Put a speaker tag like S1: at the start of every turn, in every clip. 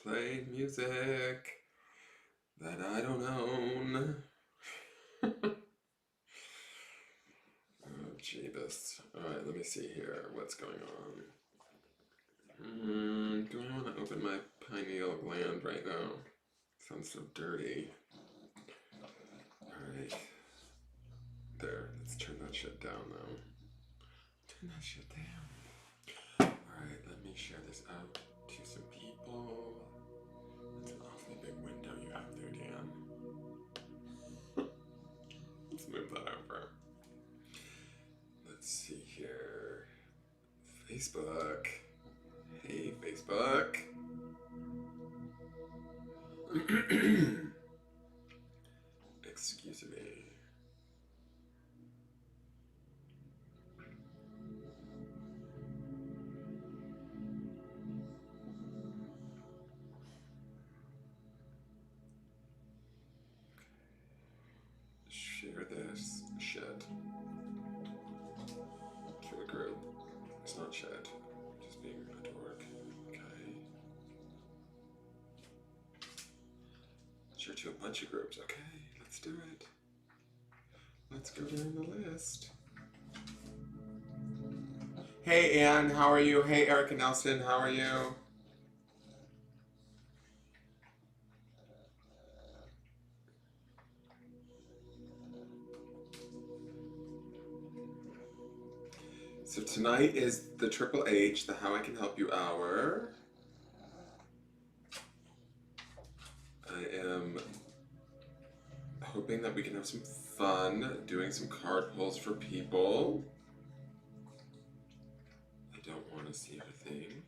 S1: play music that I don't own. Oh, jeebus. Alright, let me see here. What's going on? Do I want to open my pineal gland right now? Sounds so dirty. Alright. There. Let's turn that shit down, though. Turn that shit down. Alright, let me share this out to some people. It's an awfully big window you have there, Dan. Let's move that over. Let's see here. Facebook. Hey, Facebook. Excuse me. Share this shit to a group. It's not shit. Just being a dork. Okay. Share to a bunch of groups. Okay, let's do it. Let's go down the list. Hey Anne, how are you? Hey Erica Nelson, how are you? So tonight is the Triple H, the How I Can Help You Hour. I am hoping that we can have some fun doing some card pulls for people. I don't want to see her thing.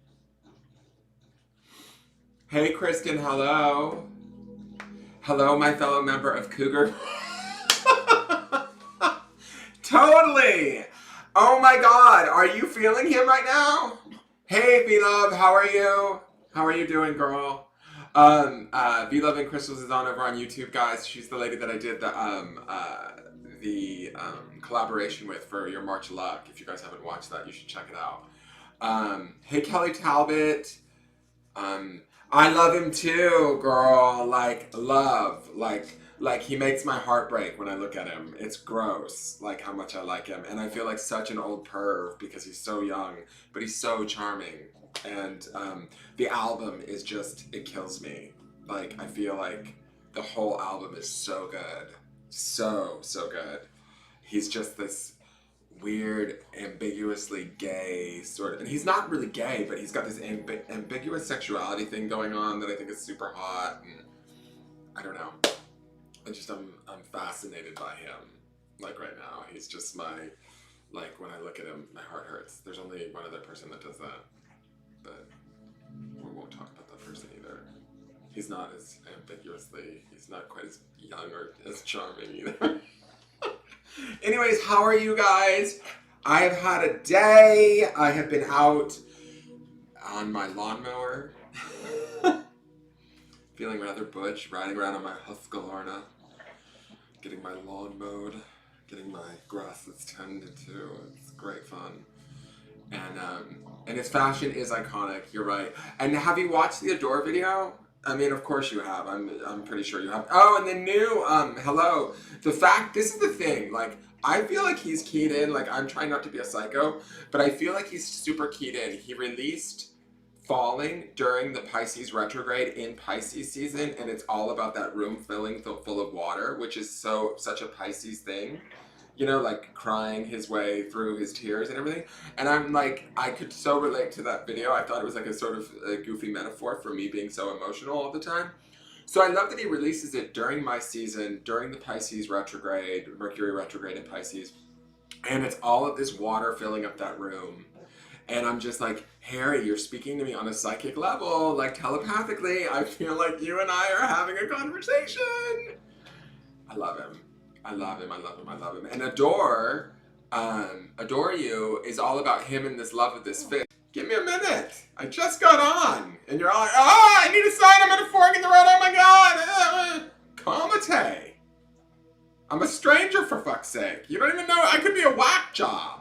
S1: Hey Kristen, hello. Hello, my fellow member of Cougar. Totally! Oh my god, are you feeling him right now? Hey V-Love, how are you? How are you doing, girl? V-Love and Crystals is on over on YouTube, guys. She's the lady that I did the collaboration with for your March Luck. If you guys haven't watched that, you should check it out. Hey Kelly Talbot. I love him too, girl. Like, love. Like, he makes my heart break when I look at him. It's gross, like, how much I like him. And I feel like such an old perv because he's so young, but he's so charming. And the album is just, it kills me. Like, I feel like the whole album is so good. So good. He's just this weird, ambiguously gay sort of, and he's not really gay, but he's got this ambiguous sexuality thing going on that I think is super hot. And I don't know. I'm fascinated by him. Like right now, he's just like when I look at him, my heart hurts. There's only one other person that does that, but we won't talk about that person either. He's not as he's not quite as young or as charming either. Anyways, how are you guys? I have had a day. I have been out on my lawnmower. Feeling rather butch, riding around on my Husqvarna, getting my lawn mowed, getting my grasses tended to. It's great fun. And his fashion is iconic, you're right. And have you watched the Adore video? I mean, of course you have. I'm pretty sure you have. Oh, and the new, hello. This is the thing, like, I feel like he's keyed in, like, I'm trying not to be a psycho, but I feel like he's super keyed in. He released Falling during the Pisces retrograde in Pisces season, and it's all about that room filling full of water, which is such a Pisces thing, you know, like crying his way through his tears and everything. And I'm like, I could so relate to that video. I thought it was like a sort of a goofy metaphor for me being so emotional all the time. So I love that he releases it during my season, during the Pisces retrograde, Mercury retrograde in Pisces, and it's all of this water filling up that room. And I'm just like, Harry, you're speaking to me on a psychic level, like telepathically. I feel like you and I are having a conversation. I love him. I love him. I love him. I love him. And Adore You is all about him and this love of this fish. Give me a minute. I just got on. And you're all like, oh, I need a sign. I'm at a fork in the road. Oh my God. Comite. I'm a stranger, for fuck's sake. You don't even know. I could be a whack job.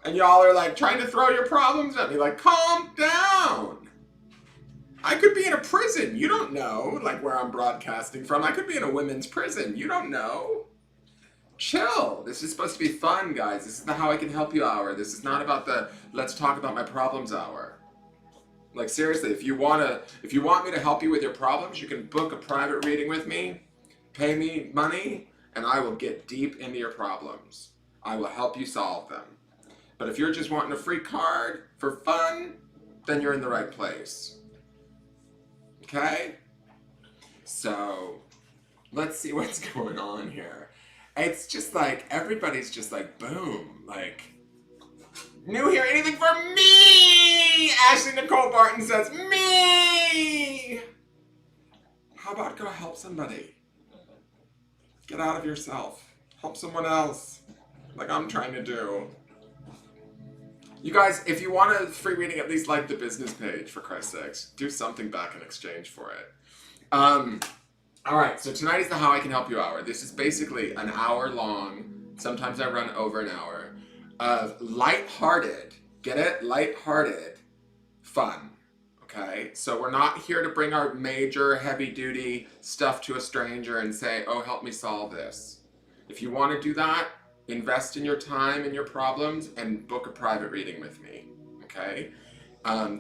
S1: And y'all are like trying to throw your problems at me. Like, calm down. I could be in a prison. You don't know, like where I'm broadcasting from. I could be in a women's prison. You don't know. Chill. This is supposed to be fun, guys. This is the How I Can Help You hour. This is not about the let's talk about my problems hour. Like seriously, if you want me to help you with your problems, you can book a private reading with me, pay me money, and I will get deep into your problems. I will help you solve them. But if you're just wanting a free card for fun, then you're in the right place. Okay? So, let's see what's going on here. It's just like, everybody's just like, boom. Like, new here, anything for me? Ashley Nicole Barton says, me! How about go help somebody? Get out of yourself. Help someone else. Like I'm trying to do. You guys, if you want a free reading, at least like the business page, for Christ's sakes. Do something back in exchange for it. Alright, so tonight is the How I Can Help You hour. This is basically an hour long, sometimes I run over an hour, of lighthearted, get it? Lighthearted fun. Okay? So we're not here to bring our major, heavy-duty stuff to a stranger and say, oh, help me solve this. If you want to do that, invest in your time and your problems and book a private reading with me. Okay?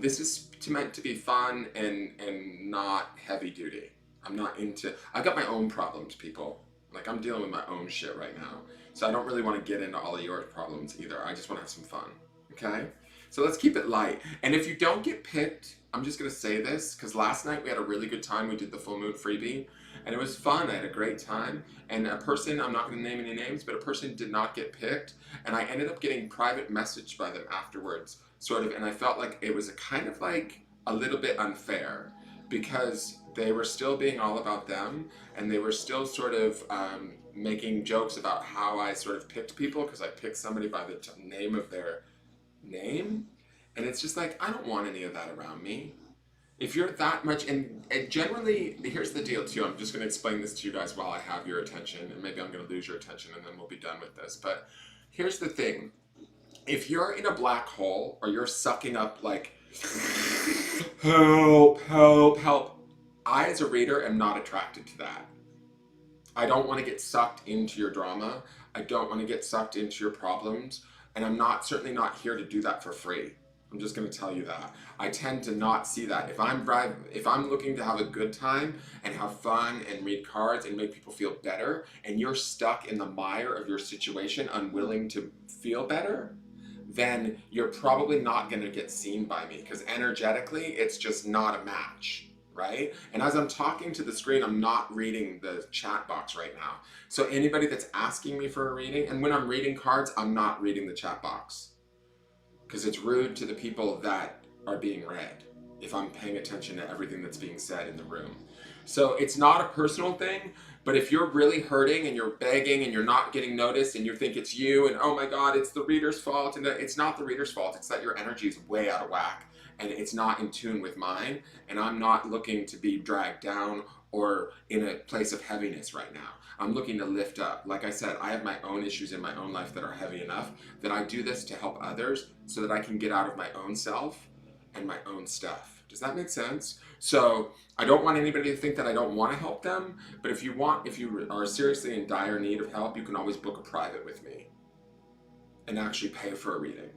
S1: This is meant to be fun and not heavy-duty. I'm not into... I've got my own problems, people. Like, I'm dealing with my own shit right now. So I don't really want to get into all of your problems either. I just want to have some fun. Okay? So let's keep it light. And if you don't get picked, I'm just going to say this, because last night we had a really good time. We did the full moon freebie, and it was fun. I had a great time. And a person, I'm not going to name any names, but a person did not get picked. And I ended up getting private messaged by them afterwards, sort of. And I felt like it was a kind of like a little bit unfair, because they were still being all about them, and they were still sort of making jokes about how I sort of picked people, because I picked somebody by the name of their name. And it's just like, I don't want any of that around me. If you're that much, and generally, here's the deal too, I'm just going to explain this to you guys while I have your attention, and maybe I'm going to lose your attention and then we'll be done with this. But here's the thing. If you're in a black hole, or you're sucking up like, help, help, help, I as a reader am not attracted to that. I don't want to get sucked into your drama. I don't want to get sucked into your problems. And I'm certainly not here to do that for free. I'm just going to tell you that. I tend to not see that. If I'm looking to have a good time and have fun and read cards and make people feel better, and you're stuck in the mire of your situation, unwilling to feel better, then you're probably not going to get seen by me, because energetically, it's just not a match, right? And as I'm talking to the screen, I'm not reading the chat box right now. So anybody that's asking me for a reading, and when I'm reading cards, I'm not reading the chat box, because it's rude to the people that are being read if I'm paying attention to everything that's being said in the room. So it's not a personal thing, but if you're really hurting and you're begging and you're not getting noticed and you think it's you and oh my God, it's the reader's fault, and it's not the reader's fault, it's that your energy is way out of whack and it's not in tune with mine, and I'm not looking to be dragged down or in a place of heaviness right now. I'm looking to lift up. Like I said, I have my own issues in my own life that are heavy enough that I do this to help others so that I can get out of my own self and my own stuff. Does that make sense? So I don't want anybody to think that I don't want to help them, but if you are seriously in dire need of help, you can always book a private with me and actually pay for a reading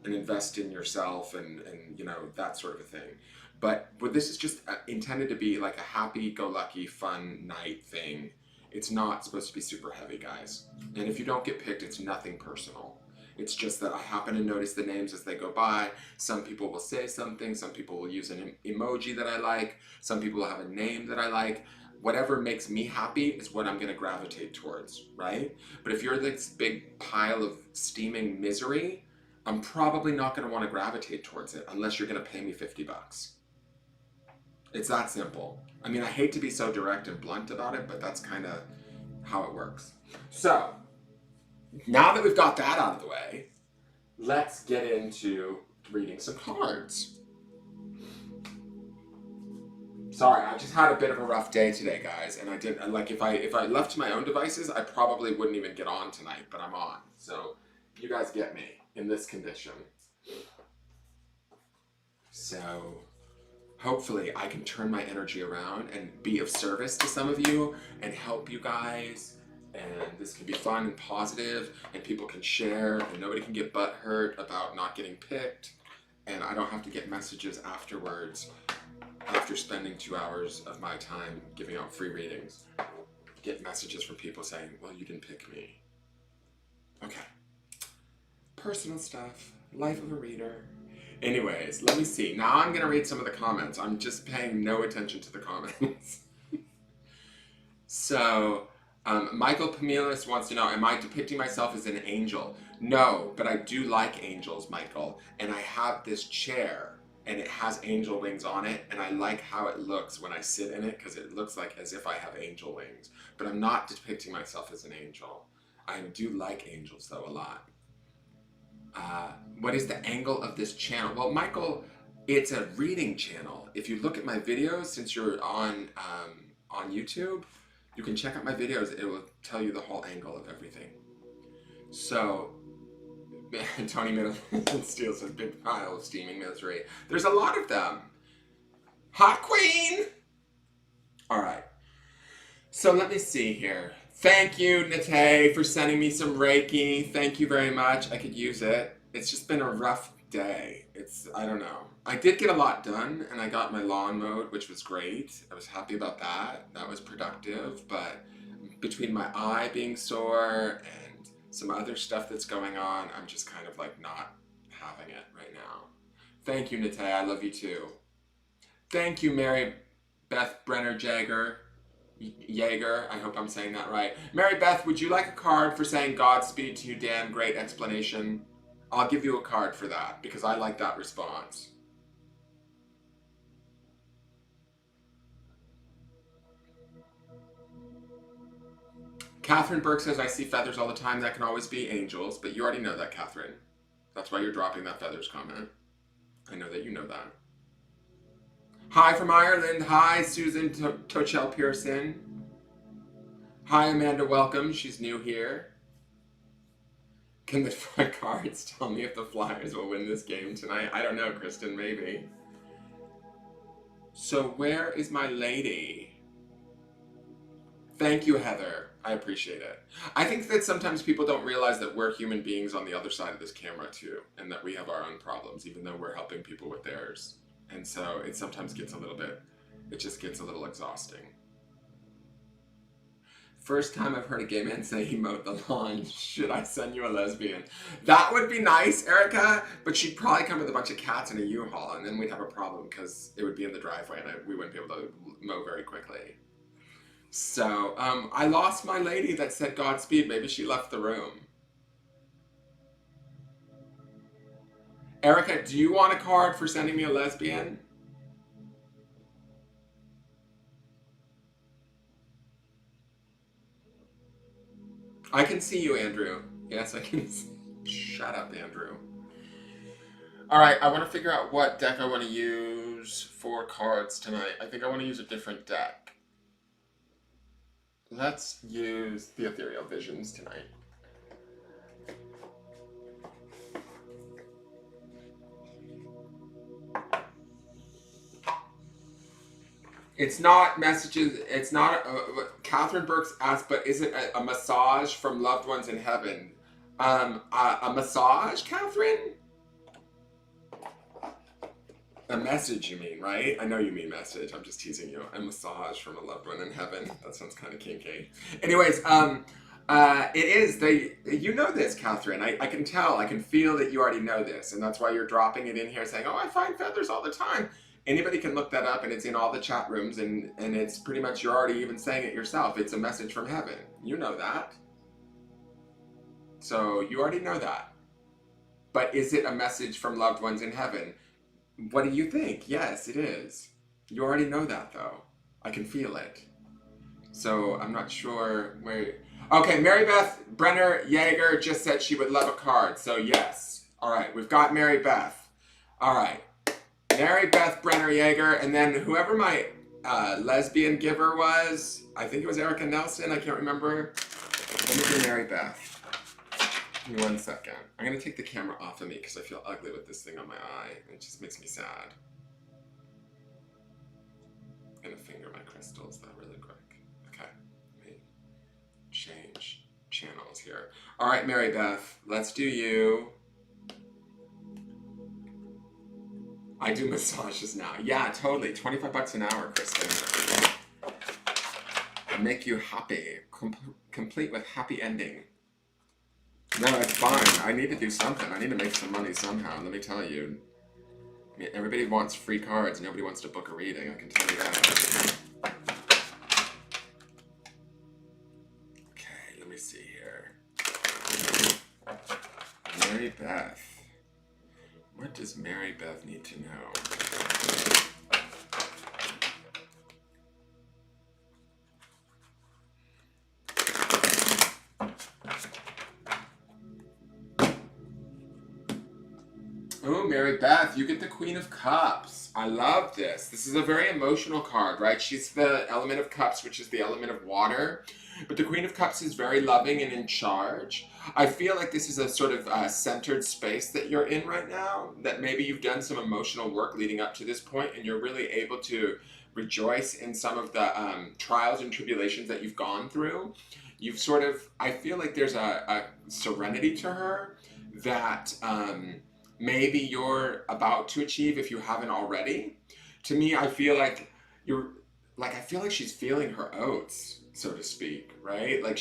S1: and invest in yourself and you know, that sort of a thing. But this is just intended to be like a happy-go-lucky, fun night thing. It's not supposed to be super heavy, guys. And if you don't get picked, it's nothing personal. It's just that I happen to notice the names as they go by. Some people will say something. Some people will use an emoji that I like. Some people will have a name that I like. Whatever makes me happy is what I'm going to gravitate towards, right? But if you're this big pile of steaming misery, I'm probably not going to want to gravitate towards it unless you're going to pay me $50. It's that simple. I mean, I hate to be so direct and blunt about it, but that's kind of how it works. So, now that we've got that out of the way, let's get into reading some cards. Sorry, I just had a bit of a rough day today, guys, and I didn't, like, if I left to my own devices, I probably wouldn't even get on tonight, but I'm on. So, you guys get me in this condition. So, hopefully I can turn my energy around and be of service to some of you and help you guys. And this can be fun and positive, and people can share, and nobody can get butthurt about not getting picked. And I don't have to get messages afterwards, after spending 2 hours of my time giving out free readings. Get messages from people saying, well, you didn't pick me. Okay. Personal stuff. Life of a reader. Anyways, let me see. Now I'm going to read some of the comments. I'm just paying no attention to the comments. So, Michael Pamilis wants to know, am I depicting myself as an angel? No, but I do like angels, Michael. And I have this chair, and it has angel wings on it, and I like how it looks when I sit in it, because it looks like as if I have angel wings. But I'm not depicting myself as an angel. I do like angels, though, a lot. What is the angle of this channel? Well, Michael, it's a reading channel. If you look at my videos, since you're on YouTube, you can check out my videos. It will tell you the whole angle of everything. So, Tony Middleton steals a big pile of steaming misery. There's a lot of them. Hot Queen! All right. So let me see here. Thank you, Nate, for sending me some Reiki. Thank you very much. I could use it. It's just been a rough day. I don't know. I did get a lot done, and I got my lawn mowed, which was great. I was happy about that. That was productive, but between my eye being sore and some other stuff that's going on, I'm just kind of like not having it right now. Thank you, Nate. I love you too. Thank you, Mary Beth Brenner Jaeger, I hope I'm saying that right. Mary Beth, would you like a card for saying Godspeed to you, Dan? Great explanation. I'll give you a card for that, because I like that response. Catherine Burke says, I see feathers all the time. That can always be angels, but you already know that, Catherine. That's why you're dropping that feathers comment. I know that you know that. Hi from Ireland. Hi, Susan Tochel Pearson. Hi, Amanda. Welcome. She's new here. Can the cards tell me if the Flyers will win this game tonight? I don't know, Kristen. Maybe. So where is my lady? Thank you, Heather. I appreciate it. I think that sometimes people don't realize that we're human beings on the other side of this camera, too, and that we have our own problems, even though we're helping people with theirs. And so it sometimes gets a little bit, it just gets a little exhausting. First time I've heard a gay man say he mowed the lawn. Should I send you a lesbian? That would be nice, Erica, but she'd probably come with a bunch of cats in a U-Haul, and then we'd have a problem because it would be in the driveway and we wouldn't be able to mow very quickly. So, I lost my lady that said Godspeed. Maybe she left the room. Erica, do you want a card for sending me a lesbian? I can see you, Andrew. Yes, I can see. Shut up, Andrew. All right, I want to figure out what deck I want to use for cards tonight. I think I want to use a different deck. Let's use the Ethereal Visions tonight. It's not messages, it's not, Catherine Burks asked, but is it a massage from loved ones in heaven? A massage, Catherine? A message, you mean, right? I know you mean message, I'm just teasing you. A massage from a loved one in heaven. That sounds kind of kinky. Anyways, it is, you know this, Catherine. I can tell, I can feel that you already know this, and that's why you're dropping it in here saying, oh, I find feathers all the time. Anybody can look that up, and it's in all the chat rooms, and it's pretty much, you're already even saying it yourself. It's a message from heaven. You know that. So you already know that. But is it a message from loved ones in heaven? What do you think? Yes, it is. You already know that, though. I can feel it. So I'm not sure where... Okay, Mary Beth Brenner Jaeger just said she would love a card. So yes. All right, we've got Mary Beth. All right. Mary Beth Brenner Jaeger, and then whoever my lesbian giver was, I think it was Erica Nelson, I can't remember. Let me do Mary Beth. Give me 1 second. I'm going to take the camera off of me because I feel ugly with this thing on my eye. It just makes me sad. gonna finger my crystals though really quick. Okay, let me change channels here. All right, Mary Beth, let's do you. I do massages now. Yeah, totally. 25 bucks an hour, Kristen. Make you happy. Complete with happy ending. No, it's fine. I need to do something. I need to make some money somehow. Let me tell you. I mean, everybody wants free cards. Nobody wants to book a reading. I can tell you that. Okay, let me see here. Mary Beth. What does Mary Beth need to know? Oh, Mary Beth, you get the Queen of Cups. I love this. This is a very emotional card, right? She's the element of cups, which is the element of water. But the Queen of Cups is very loving and in charge. I feel like this is a sort of centered space that you're in right now, that maybe you've done some emotional work leading up to this point, and you're really able to rejoice in some of the trials and tribulations that you've gone through. You've sort of, I feel like there's a serenity to her that maybe you're about to achieve if you haven't already. To me, I feel like I feel like she's feeling her oats, so to speak, right? Like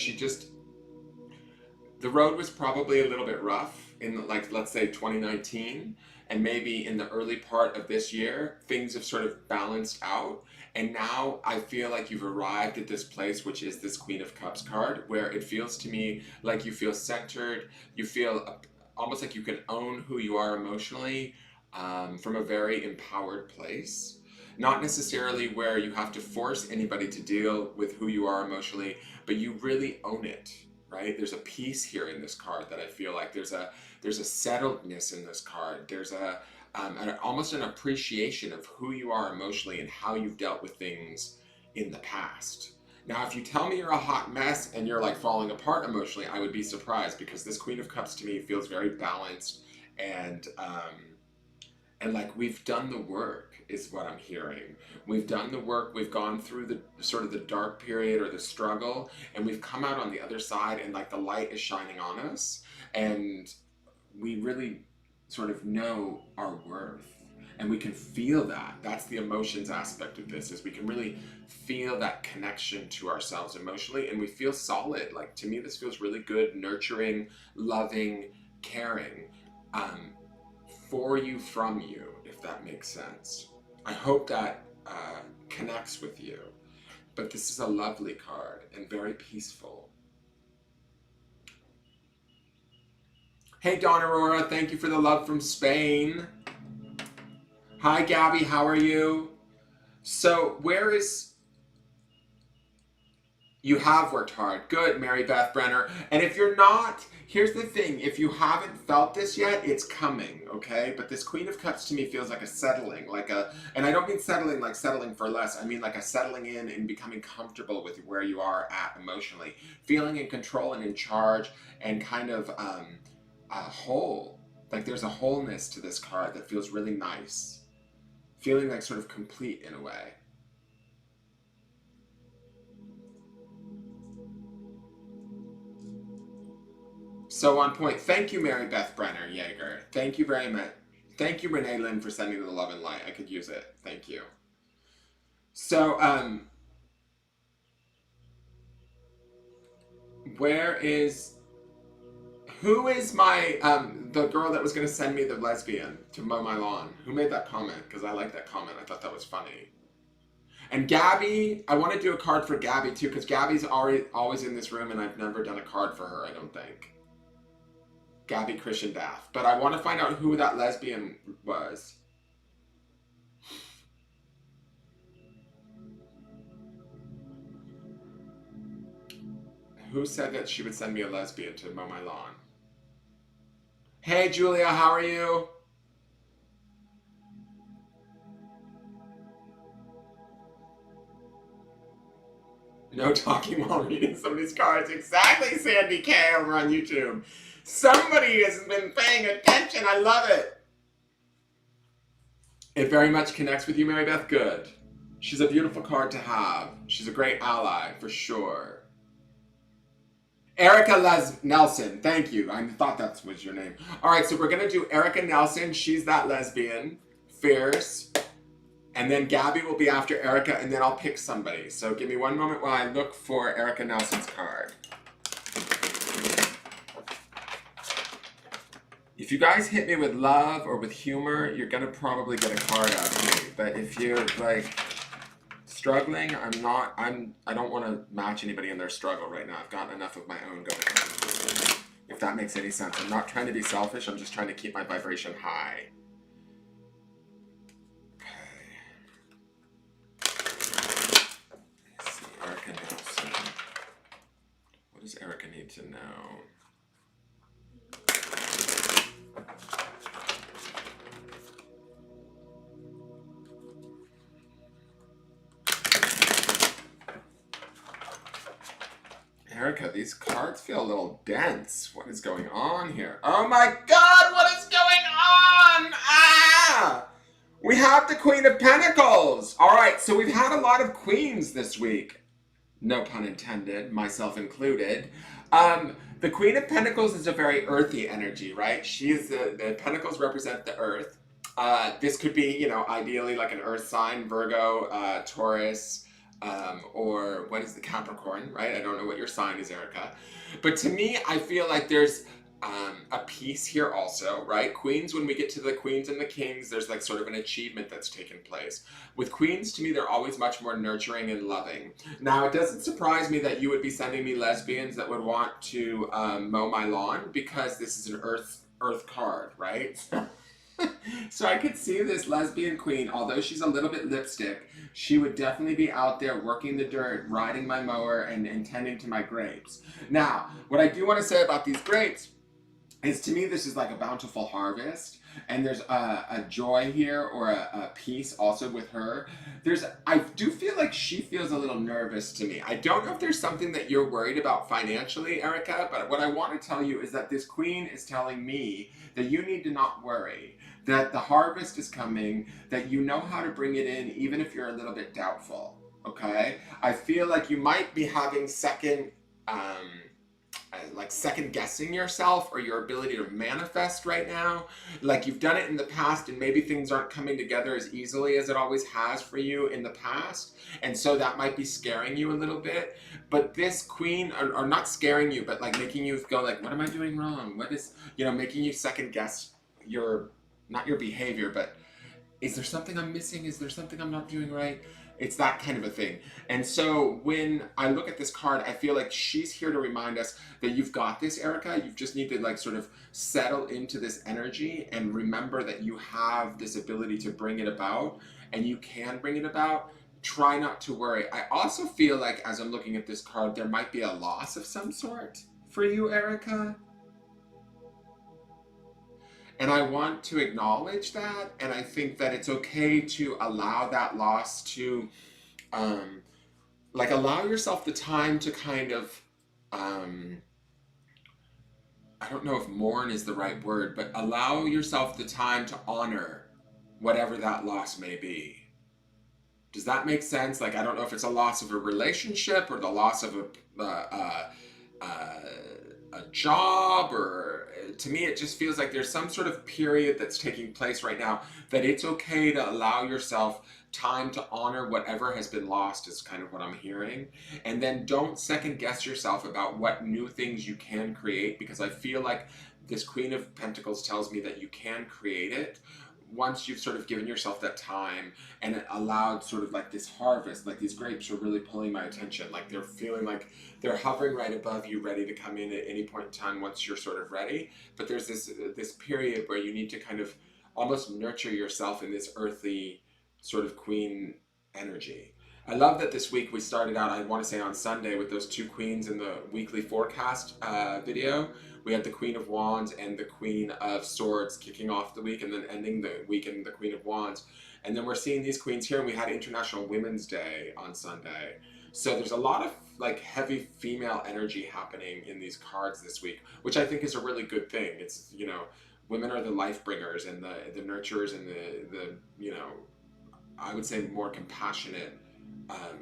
S1: the road was probably a little bit rough in, like, let's say 2019, and maybe in the early part of this year, things have sort of balanced out. And now I feel like you've arrived at this place, which is this Queen of Cups card, where it feels to me like you feel centered, you feel almost like you can own who you are emotionally from a very empowered place. Not necessarily where you have to force anybody to deal with who you are emotionally, but you really own it, right? There's a peace here in this card that I feel like there's a settledness in this card. There's almost an appreciation of who you are emotionally and how you've dealt with things in the past. Now, if you tell me you're a hot mess and you're like falling apart emotionally, I would be surprised, because this Queen of Cups to me feels very balanced and like we've done the work is what I'm hearing. We've done the work. We've gone through the sort of the dark period or the struggle, and we've come out on the other side, and like the light is shining on us, and we really sort of know our worth. And we can feel that. That's the emotions aspect of this, is we can really feel that connection to ourselves emotionally, and we feel solid. Like, to me, this feels really good, nurturing, loving, caring, for you, from you, if that makes sense. I hope that connects with you. But this is a lovely card and very peaceful. Hey, Dawn Aurora, thank you for the love from Spain. Hi, Gabby, how are you? So, you have worked hard. Good, Mary Beth Brenner. And if you're not, here's the thing. If you haven't felt this yet, it's coming, okay? But this Queen of Cups to me feels like a settling, and I don't mean settling like settling for less. I mean like a settling in and becoming comfortable with where you are at emotionally. Feeling in control and in charge, and kind of whole. Like there's a wholeness to this card that feels really nice. Feeling like sort of complete in a way. So on point. Thank you, Mary Beth Brenner Yeager. Thank you very much. Thank you, Renee Lynn, for sending the love and light. I could use it. Thank you. So, who is my, the girl that was going to send me the lesbian to mow my lawn? Who made that comment? Because I like that comment. I thought that was funny. And Gabby, I want to do a card for Gabby too, because Gabby's always in this room, and I've never done a card for her, I don't think. Gabby Christian Daff. But I want to find out who that lesbian was. Who said that she would send me a lesbian to mow my lawn? Hey, Julia, how are you? No talking while reading somebody's cards. Exactly, Sandy K over on YouTube. Somebody has been paying attention. I love it. It very much connects with you, Mary Beth. Good. She's a beautiful card to have. She's a great ally, for sure. Erica Nelson, thank you. I thought that was your name. All right, so we're going to do Erica Nelson. She's that lesbian, fierce. And then Gabby will be after Erica, and then I'll pick somebody. So give me one moment while I look for Erica Nelson's card. If you guys hit me with love or with humor, you're going to probably get a card out of me. But if you're, like, struggling, I don't want to match anybody in their struggle right now. I've got enough of my own going on. If that makes any sense. I'm not trying to be selfish. I'm just trying to keep my vibration high. Erica Nelson. What does Erica need to know? Erica, these cards feel a little dense. What is going on here? Oh my God, what is going on? Ah! We have the Queen of Pentacles. All right, so we've had a lot of queens this week. No pun intended, myself included. The Queen of Pentacles is a very earthy energy, right? She is the Pentacles represent the earth. This could be, you know, ideally like an earth sign, Virgo, Taurus, or what is the Capricorn, right? I don't know what your sign is, Erica. But to me, I feel like there's a piece here also, right? Queens, when we get to the queens and the kings, there's like sort of an achievement that's taken place. With queens, to me, they're always much more nurturing and loving. Now, it doesn't surprise me that you would be sending me lesbians that would want to mow my lawn, because this is an earth card, right? So I could see this lesbian queen, although she's a little bit lipstick, she would definitely be out there working the dirt, riding my mower, and tending to my grapes. Now, what I do want to say about these grapes is, to me, this is like a bountiful harvest, and there's a joy here, or a peace also with her. I do feel like she feels a little nervous to me. I don't know if there's something that you're worried about financially, Erica, but what I want to tell you is that this queen is telling me that you need to not worry, that the harvest is coming, that you know how to bring it in, even if you're a little bit doubtful, okay? I feel like you might be having second guessing yourself or your ability to manifest right now. Like you've done it in the past, and maybe things aren't coming together as easily as it always has for you in the past. And so that might be scaring you a little bit. But this queen, or not scaring you, but like making you go like, what am I doing wrong? What is, you know, making you second guess not your behavior, but is there something I'm missing? Is there something I'm not doing right? It's that kind of a thing. And so when I look at this card, I feel like she's here to remind us that you've got this, Erica. You just need to like sort of settle into this energy and remember that you have this ability to bring it about, and you can bring it about. Try not to worry. I also feel like as I'm looking at this card, there might be a loss of some sort for you, Erica. And I want to acknowledge that, and I think that it's okay to allow that loss to, allow yourself the time to kind of, I don't know if mourn is the right word, but allow yourself the time to honor whatever that loss may be. Does that make sense? Like, I don't know if it's a loss of a relationship, or the loss of a job, or to me it just feels like there's some sort of period that's taking place right now, that it's okay to allow yourself time to honor whatever has been lost, is kind of what I'm hearing. And then don't second guess yourself about what new things you can create, because I feel like this Queen of Pentacles tells me that you can create it once you've sort of given yourself that time and allowed sort of like this harvest. Like, these grapes are really pulling my attention. Like, they're feeling like they're hovering right above you, ready to come in at any point in time once you're sort of ready. But there's this period where you need to kind of almost nurture yourself in this earthy sort of queen energy. I love that this week we started out, I want to say on Sunday, with those two queens in the weekly forecast video. We had the Queen of Wands and the Queen of Swords kicking off the week, and then ending the week in the Queen of Wands. And then we're seeing these queens here, and we had International Women's Day on Sunday. So there's a lot of like heavy female energy happening in these cards this week, which I think is a really good thing. It's, you know, women are the life bringers and the nurturers and the you know, I would say, more compassionate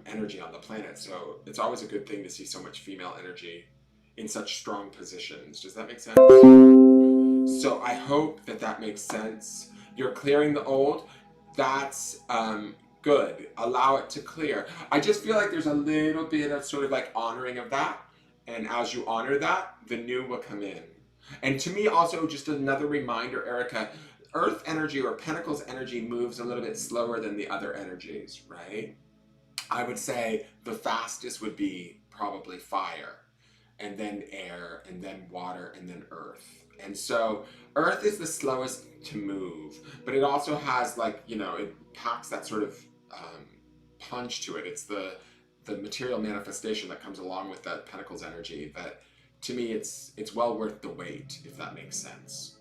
S1: energy on the planet. So it's always a good thing to see so much female energy in such strong positions. Does that make sense? So I hope that that makes sense. You're clearing the old. That's good. Allow it to clear. I just feel like there's a little bit of sort of like honoring of that. And as you honor that, the new will come in. And to me, also, just another reminder, Erica, Earth energy or Pentacles energy moves a little bit slower than the other energies, right? I would say the fastest would be probably fire, and then air, and then water, and then earth. And so earth is the slowest to move, but it also has, like, you know, it packs that sort of punch to it. It's the material manifestation that comes along with that Pentacles energy that, to me, it's well worth the wait, if that makes sense.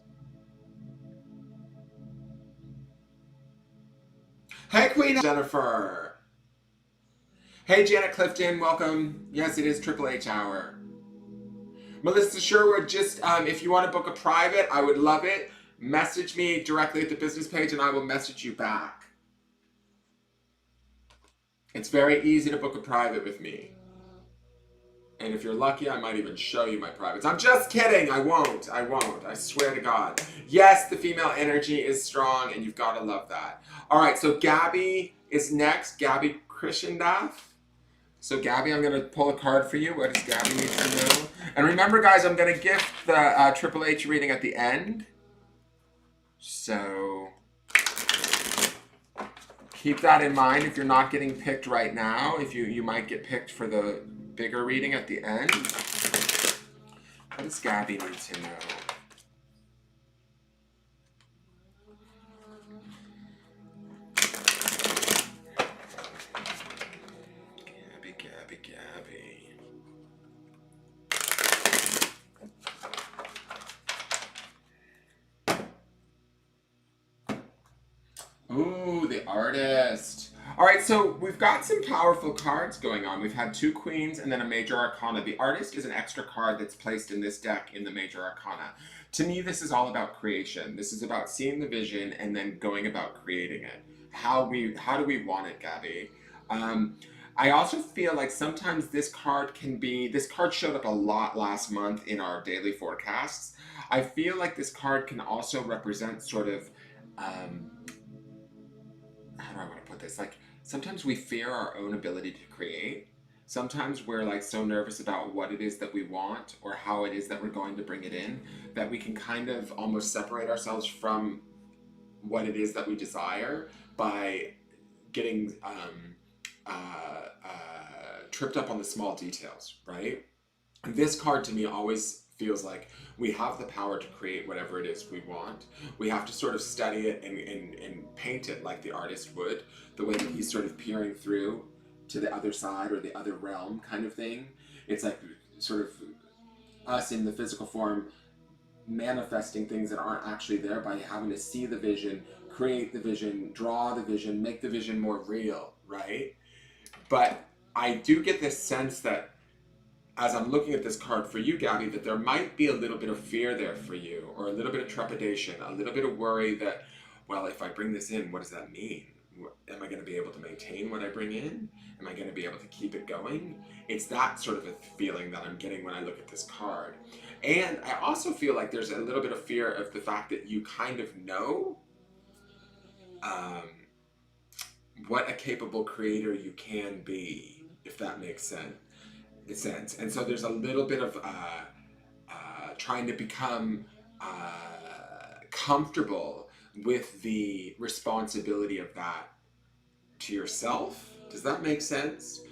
S1: Hey, Queen Jennifer. Hey, Janet Clifton, welcome. Yes, it is Triple H hour. Melissa Sherwood, just if you want to book a private, I would love it. Message me directly at the business page and I will message you back. It's very easy to book a private with me. And if you're lucky, I might even show you my privates. I'm just kidding. I won't. I swear to God. Yes, the female energy is strong and you've got to love that. All right, so Gabby is next. Gabby Krishendath. So Gabby, I'm going to pull a card for you. What does Gabby need to know? And remember, guys, I'm going to gift the Triple H reading at the end. So keep that in mind if you're not getting picked right now. If you might get picked for the bigger reading at the end. What does Gabby need to know? Gabby. Ooh, the artist. All right, so we've got some powerful cards going on. We've had two queens and then a major arcana. The artist is an extra card that's placed in this deck in the major arcana. To me, this is all about creation. This is about seeing the vision and then going about creating it. How do we want it, Gabby? I also feel like sometimes this card showed up a lot last month in our daily forecasts. I feel like this card can also represent sort of, how do I want to put this? Like, sometimes we fear our own ability to create. Sometimes we're like so nervous about what it is that we want or how it is that we're going to bring it in that we can kind of almost separate ourselves from what it is that we desire by getting tripped up on the small details, right? And this card to me always feels like we have the power to create whatever it is we want. We have to sort of study it and paint it like the artist would, the way that he's sort of peering through to the other side or the other realm kind of thing. It's like sort of us in the physical form manifesting things that aren't actually there by having to see the vision, create the vision, draw the vision, make the vision more real, right? But I do get this sense that as I'm looking at this card for you, Gabby, that there might be a little bit of fear there for you, or a little bit of trepidation, a little bit of worry that, well, if I bring this in, what does that mean? Am I going to be able to maintain what I bring in? Am I going to be able to keep it going? It's that sort of a feeling that I'm getting when I look at this card. And I also feel like there's a little bit of fear of the fact that you kind of know what a capable creator you can be, if that makes sense. And so there's a little bit of trying to become comfortable with the responsibility of that to yourself. Does that make sense?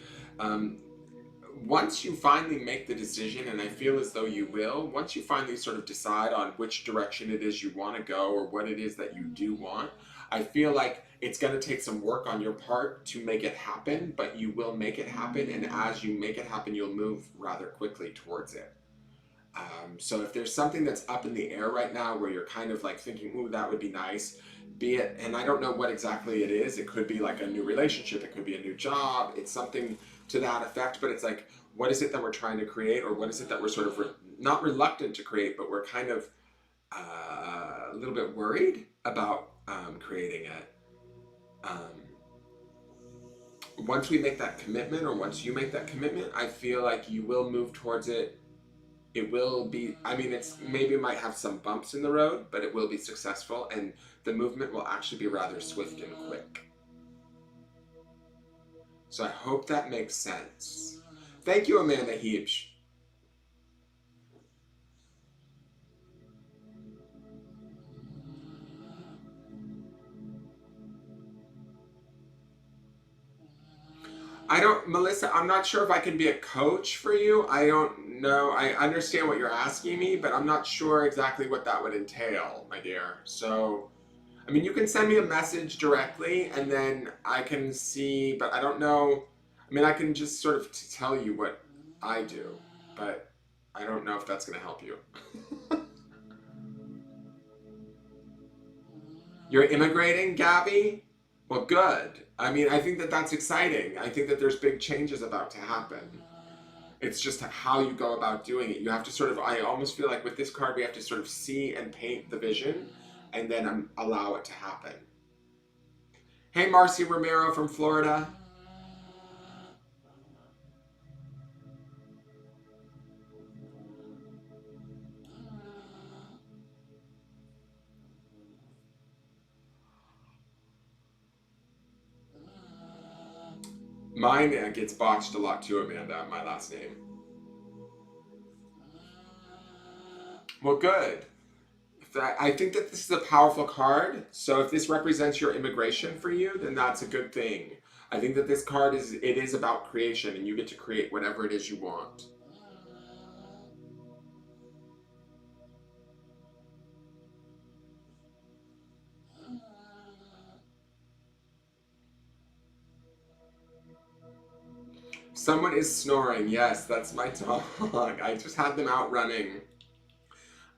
S1: Once you finally make the decision, and I feel as though you will, once you finally sort of decide on which direction it is you want to go or what it is that you do want, I feel like it's going to take some work on your part to make it happen, but you will make it happen, and as you make it happen, you'll move rather quickly towards it. So if there's something that's up in the air right now where you're kind of like thinking, ooh, that would be nice, be it, and I don't know what exactly it is, it could be like a new relationship, it could be a new job, it's something to that effect, but it's like, what is it that we're trying to create, or what is it that we're sort of not reluctant to create, but we're kind of a little bit worried about creating it. once we make that commitment, or once you make that commitment, I feel like you will move towards it. It will be, I mean, it's maybe it might have some bumps in the road, but it will be successful, and the movement will actually be rather swift and quick. So I hope that makes sense. Thank you, Amanda Heebsch. Melissa, I'm not sure if I can be a coach for you. I don't know. I understand what you're asking me, but I'm not sure exactly what that would entail, my dear. So, I mean, you can send me a message directly and then I can see, but I don't know. I mean, I can just sort of tell you what I do, but I don't know if that's going to help you. You're immigrating, Gabby? Well, good. I mean, I think that that's exciting. I think that there's big changes about to happen. It's just how you go about doing it. You have to sort of, I almost feel like with this card, we have to sort of see and paint the vision and then allow it to happen. Hey, Marcy Romero from Florida. Mine gets botched a lot too, Amanda, my last name. Well, good. I think that this is a powerful card. So if this represents your immigration for you, then that's a good thing. I think that this card is about creation, and you get to create whatever it is you want. Someone is snoring. Yes, that's my dog. I just had them out running.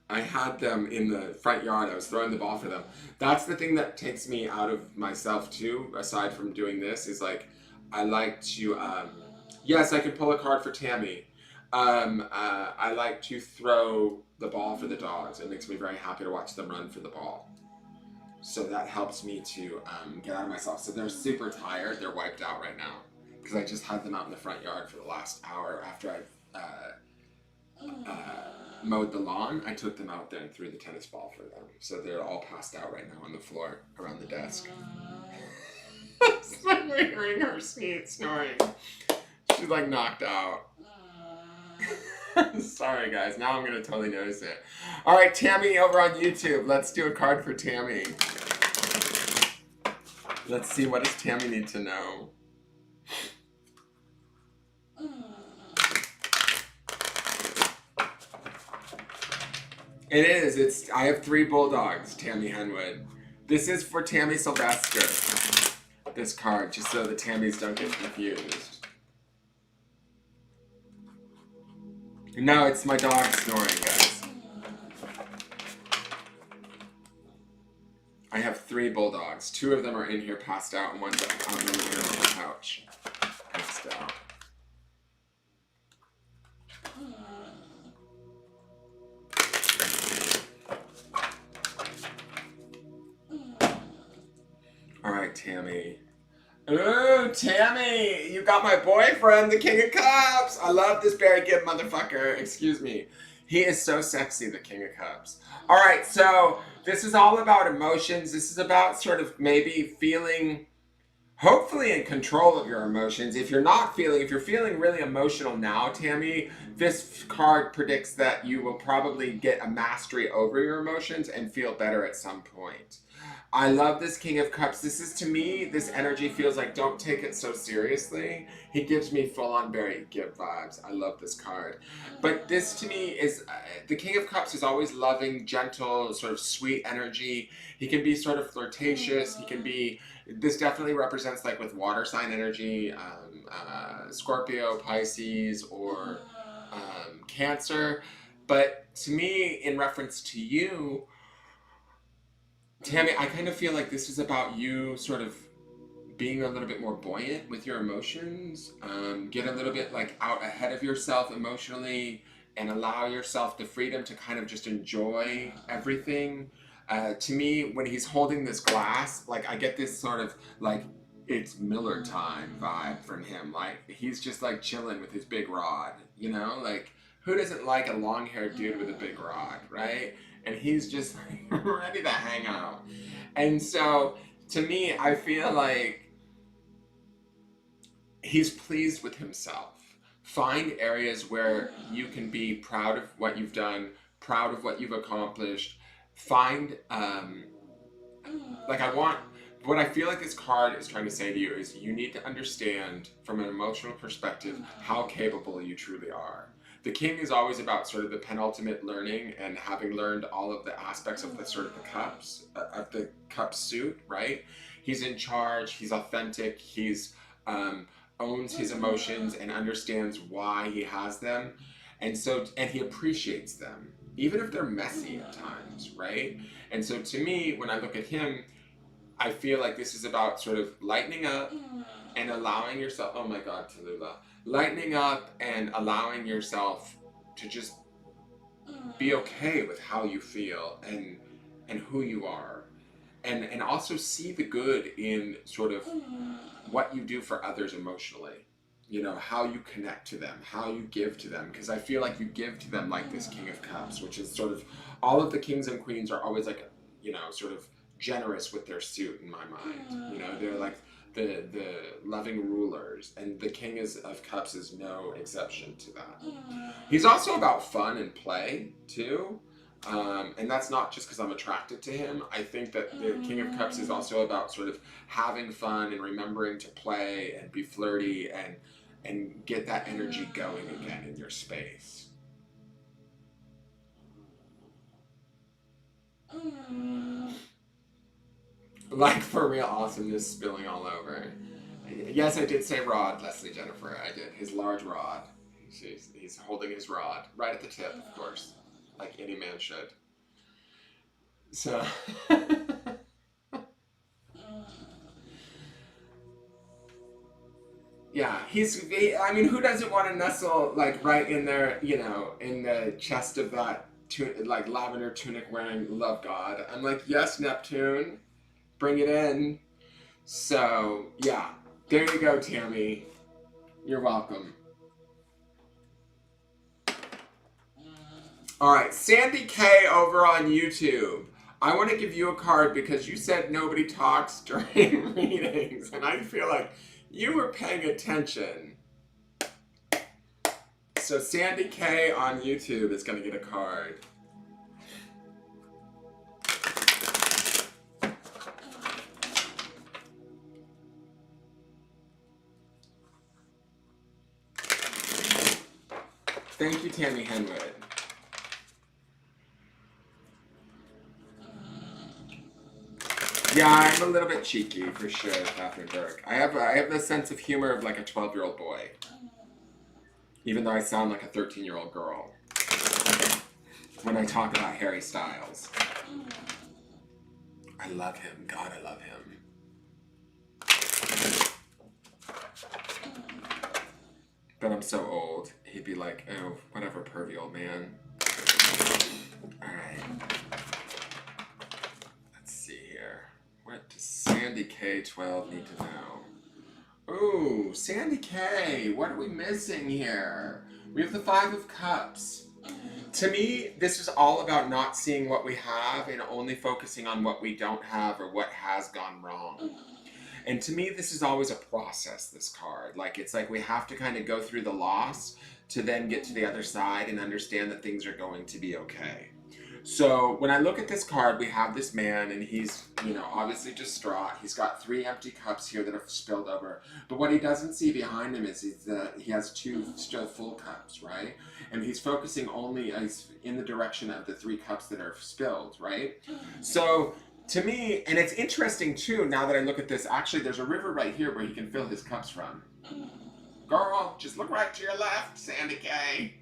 S1: I had them in the front yard. I was throwing the ball for them. That's the thing that takes me out of myself too, aside from doing this, is like, I like to, yes, I can pull a card for Tammy. I like to throw the ball for the dogs. It makes me very happy to watch them run for the ball. So that helps me to get out of myself. So they're super tired. They're wiped out right now because I just had them out in the front yard for the last hour after I mowed the lawn. I took them out there and threw the tennis ball for them. So they're all passed out right now on the floor around the desk. I'm hearing her snoring. She's like knocked out. Sorry guys, now I'm gonna totally notice it. Alright, Tammy over on YouTube. Let's do a card for Tammy. Let's see, what does Tammy need to know? It is. I have 3 bulldogs, Tammy Henwood. This is for Tammy Sylvester. This card, just so the Tammys don't get confused. No, it's my dog snoring, guys. I have 3 bulldogs. 2 of them are in here passed out, and one's out in the living room on the couch, passed out. Alright, Tammy. Ooh, Tammy! You got my boyfriend, the King of Cups! I love this Barry Gibb motherfucker. Excuse me. He is so sexy, the King of Cups. Alright, so this is all about emotions. This is about sort of maybe feeling, hopefully in control of your emotions. If you're feeling really emotional now, Tammy, this card predicts that you will probably get a mastery over your emotions and feel better at some point. I love this King of Cups. This is, to me, this energy feels like don't take it so seriously. He gives me full-on Barry Gibb vibes. I love this card. But this, to me, is, the King of Cups is always loving, gentle, sort of sweet energy. He can be sort of flirtatious. He can be, this definitely represents, like, with water sign energy, Scorpio, Pisces, or Cancer. But to me, in reference to you, Tammy, I kind of feel like this is about you sort of being a little bit more buoyant with your emotions. Get a little bit like out ahead of yourself emotionally and allow yourself the freedom to kind of just enjoy everything. To me, when he's holding this glass, like I get this sort of like it's Miller time vibe from him. Like, he's just like chilling with his big rod, you know? Like, who doesn't like a long haired dude with a big rod, right? And he's just like ready to hang out. And so, to me, I feel like he's pleased with himself. Find areas where you can be proud of what you've done, proud of what you've accomplished. Find, like, what I feel like this card is trying to say to you is you need to understand from an emotional perspective how capable you truly are. The king is always about sort of the penultimate learning and having learned all of the aspects of the sort of the cups, of the cup suit, right? He's in charge, he's authentic, he's owns his emotions and understands why he has them. And so, and he appreciates them, even if they're messy at times, right? And so to me, when I look at him, I feel like this is about sort of lightening up and allowing yourself, oh my God, Tallulah, lightening up and allowing yourself to just be okay with how you feel and who you are. And also see the good in sort of what you do for others emotionally. You know, how you connect to them, how you give to them. Because I feel like you give to them like this King of Cups, which is sort of, all of the kings and queens are always like, you know, sort of generous with their suit in my mind. You know, they're like the loving rulers. And the King of Cups is no exception to that. He's also about fun and play, too. And that's not just because I'm attracted to him. I think that the King of Cups is also about sort of having fun and remembering to play and be flirty and get that energy going again in your space. Like, for real awesomeness spilling all over. Yes, I did say rod, Leslie Jennifer. I did. His large rod. He's holding his rod right at the tip, of course, like any man should. So, yeah, I mean, who doesn't want to nestle, like, right in there, you know, in the chest of that, like, lavender tunic wearing love god? I'm like, yes, Neptune, bring it in. So, yeah, there you go, Tammy. You're welcome. All right, Sandy K over on YouTube. I want to give you a card because you said nobody talks during readings, and I feel like you were paying attention. So Sandy K on YouTube is going to get a card. Thank you, Tammy Henwood. Yeah, I'm a little bit cheeky for sure, Catherine Burke. I have the sense of humor of like a 12-year-old boy, even though I sound like a 13-year-old girl when I talk about Harry Styles. I love him. God, I love him. But I'm so old. He'd be like, oh, whatever, pervy old man. Alright. Let's see here. What does Sandy K12 need to know? Ooh, Sandy K, what are we missing here? We have the Five of Cups. To me, this is all about not seeing what we have and only focusing on what we don't have or what has gone wrong. And to me, this is always a process, this card. Like, it's like we have to kind of go through the loss to then get to the other side and understand that things are going to be okay. So when I look at this card, we have this man, and he's, you know, obviously distraught. He's got 3 empty cups here that have spilled over. But what he doesn't see behind him is that he has 2 still full cups, right? And he's focusing only in the direction of the 3 cups that are spilled, right? So to me, and it's interesting too, now that I look at this, actually there's a river right here where he can fill his cups from. Girl, just look right to your left, Sandy K.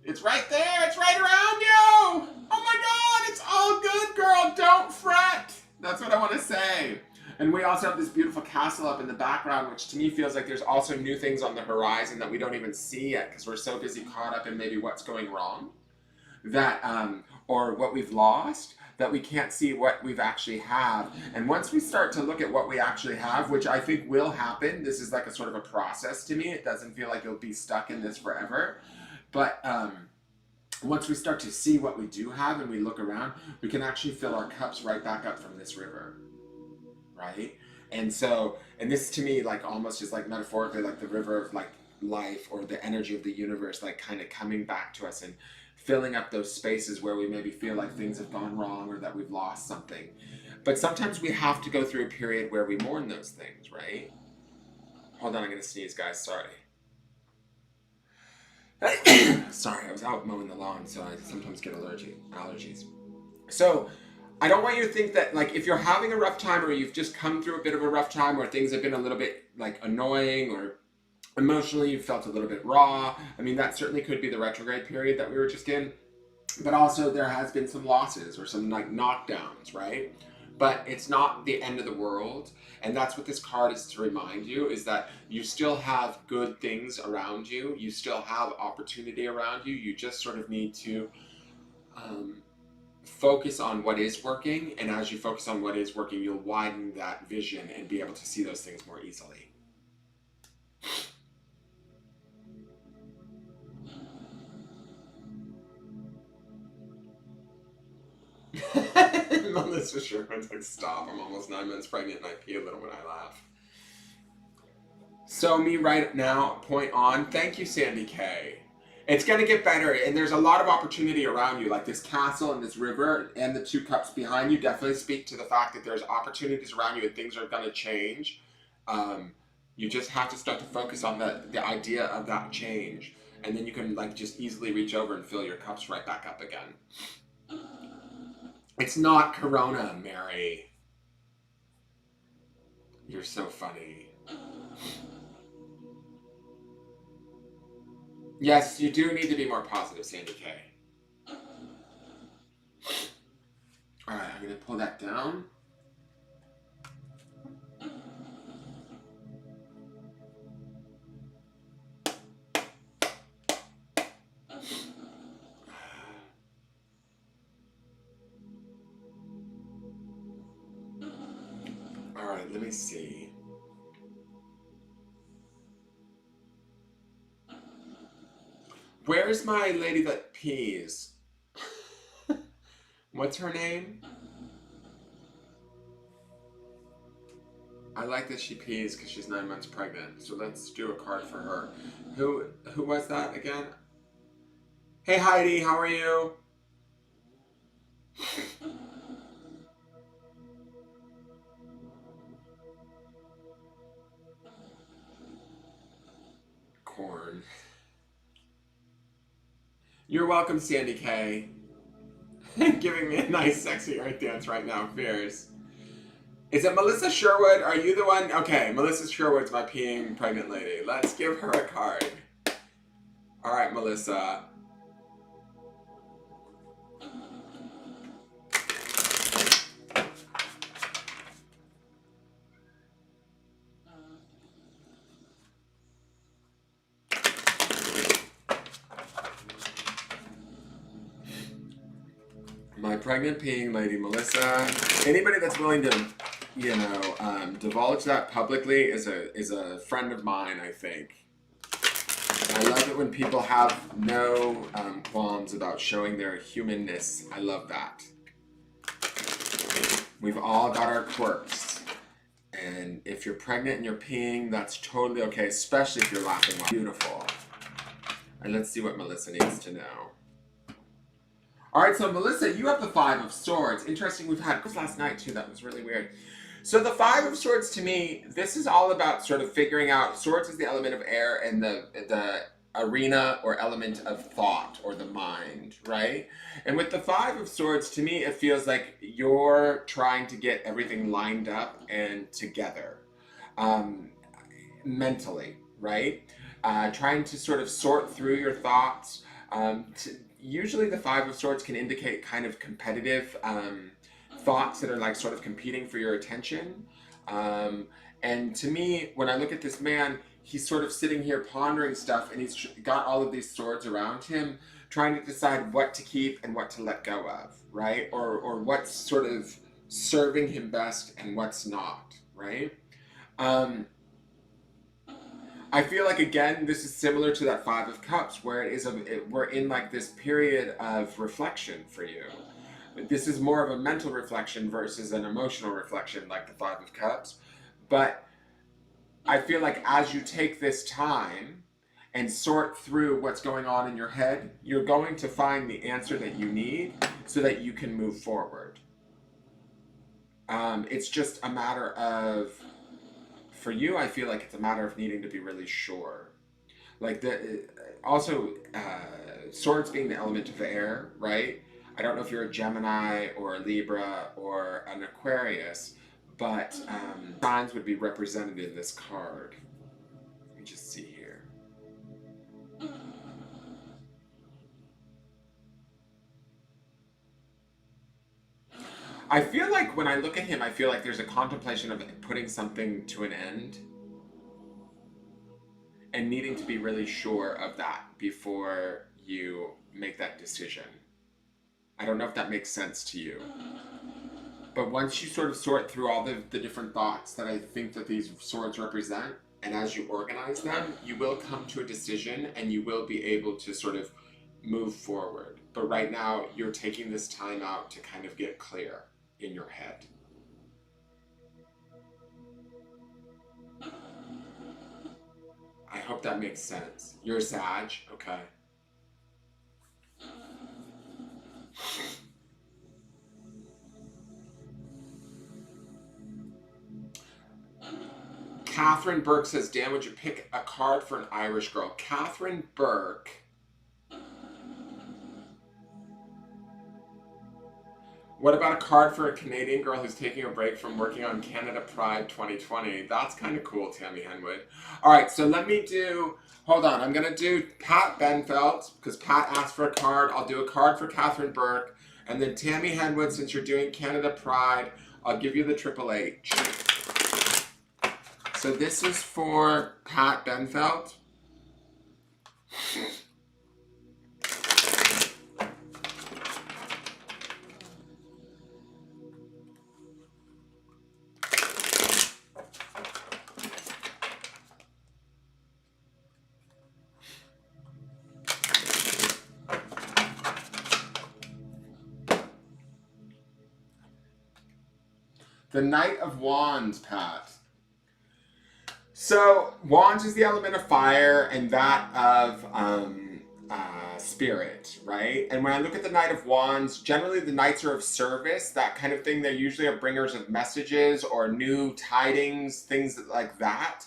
S1: It's right there. It's right around you. Oh my God, it's all good, girl. Don't fret. That's what I want to say. And we also have this beautiful castle up in the background, which to me feels like there's also new things on the horizon that we don't even see yet because we're so busy caught up in maybe what's going wrong, that or what we've lost, that we can't see what we've actually have. And once we start to look at what we actually have, which I think will happen, this is like a sort of a process to me. It doesn't feel like you'll be stuck in this forever. But once we start to see what we do have and we look around, we can actually fill our cups right back up from this river, right? And so, and this to me, like almost is like metaphorically like the river of like life, or the energy of the universe, like kind of coming back to us and filling up those spaces where we maybe feel like things have gone wrong or that we've lost something. But sometimes we have to go through a period where we mourn those things, right? Hold on, I'm gonna sneeze, guys, sorry. Sorry, I was out mowing the lawn, so I sometimes get allergies. So I don't want you to think that, like, if you're having a rough time, or you've just come through a bit of a rough time, or things have been a little bit like annoying, or emotionally you felt a little bit raw. I mean, that certainly could be the retrograde period that we were just in. But also there has been some losses or some like knockdowns, right? But it's not the end of the world. And that's what this card is to remind you, is that you still have good things around you. You still have opportunity around you. You just sort of need to focus on what is working. And as you focus on what is working, you'll widen that vision and be able to see those things more easily. Melissa Sherman's like, stop, I'm almost 9 months pregnant and I pee a little when I laugh. So me right now, point on. Thank you, Sandy K. It's going to get better, and there's a lot of opportunity around you, like this castle and this river and the 2 cups behind you definitely speak to the fact that there's opportunities around you and things are going to change. You just have to start to focus on the idea of that change, and then you can like just easily reach over and fill your cups right back up again. It's not Corona, Mary. You're so funny. Yes, you do need to be more positive, Sandy K. Alright, I'm going to pull that down. Alright, let me see. Where's my lady that pees? What's her name? I like that she pees because she's 9 months pregnant. So let's do a card for her. Who was that again? Hey Heidi, how are you? Corn. You're welcome, Sandy K. Giving me a nice sexy earth dance right now, fierce. Is it Melissa Sherwood? Are you the one? Okay, Melissa Sherwood's my peeing pregnant lady. Let's give her a card. All right, Melissa. My pregnant peeing lady, Melissa. Anybody that's willing to, you know, divulge that publicly is a friend of mine, I think. I love it when people have no qualms about showing their humanness. I love that. We've all got our quirks. And if you're pregnant and you're peeing, that's totally okay, especially if you're laughing. Beautiful. And let's see what Melissa needs to know. All right, so Melissa, you have the 5 of Swords. Interesting, we've had this last night too. That was really weird. So the 5 of Swords, to me, this is all about sort of figuring out. Swords is the element of air, and the arena or element of thought or the mind, right? And with the 5 of Swords, to me, it feels like you're trying to get everything lined up and together, mentally, right? Trying to sort of sort through your thoughts. Usually the 5 of Swords can indicate kind of competitive thoughts that are like sort of competing for your attention. And to me, when I look at this man, he's sort of sitting here pondering stuff, and he's got all of these swords around him, trying to decide what to keep and what to let go of, right? Or what's sort of serving him best and what's not, right? I feel like, again, this is similar to that Five of Cups, where we're in like this period of reflection for you. But this is more of a mental reflection versus an emotional reflection, like the Five of Cups. But I feel like as you take this time and sort through what's going on in your head, you're going to find the answer that you need so that you can move forward. It's just a matter of, for you, I feel like it's a matter of needing to be really sure. Like swords being the element of air, right? I don't know if you're a Gemini or a Libra or an Aquarius, but signs would be represented in this card. Let me just see here. I feel like when I look at him, I feel like there's a contemplation of putting something to an end and needing to be really sure of that before you make that decision. I don't know if that makes sense to you. But once you sort of sort through all the different thoughts that I think that these swords represent, and as you organize them, you will come to a decision and you will be able to sort of move forward. But right now, you're taking this time out to kind of get clear in your head. I hope that makes sense. You're a Sag, okay. Catherine Burke says, Dan, would you pick a card for an Irish girl? Catherine Burke. What about a card for a Canadian girl who's taking a break from working on Canada Pride 2020? That's kind of cool, Tammy Henwood. All right, so let me do, hold on, I'm going to do Pat Benfeld, because Pat asked for a card. I'll do a card for Catherine Burke. And then Tammy Henwood, since you're doing Canada Pride, I'll give you the Triple H. So this is for Pat Benfeld. The Knight of Wands, Pat. So, Wands is the element of fire and that of spirit, right? And when I look at the Knight of Wands, generally the Knights are of service, that kind of thing. They usually are bringers of messages or new tidings, things like that.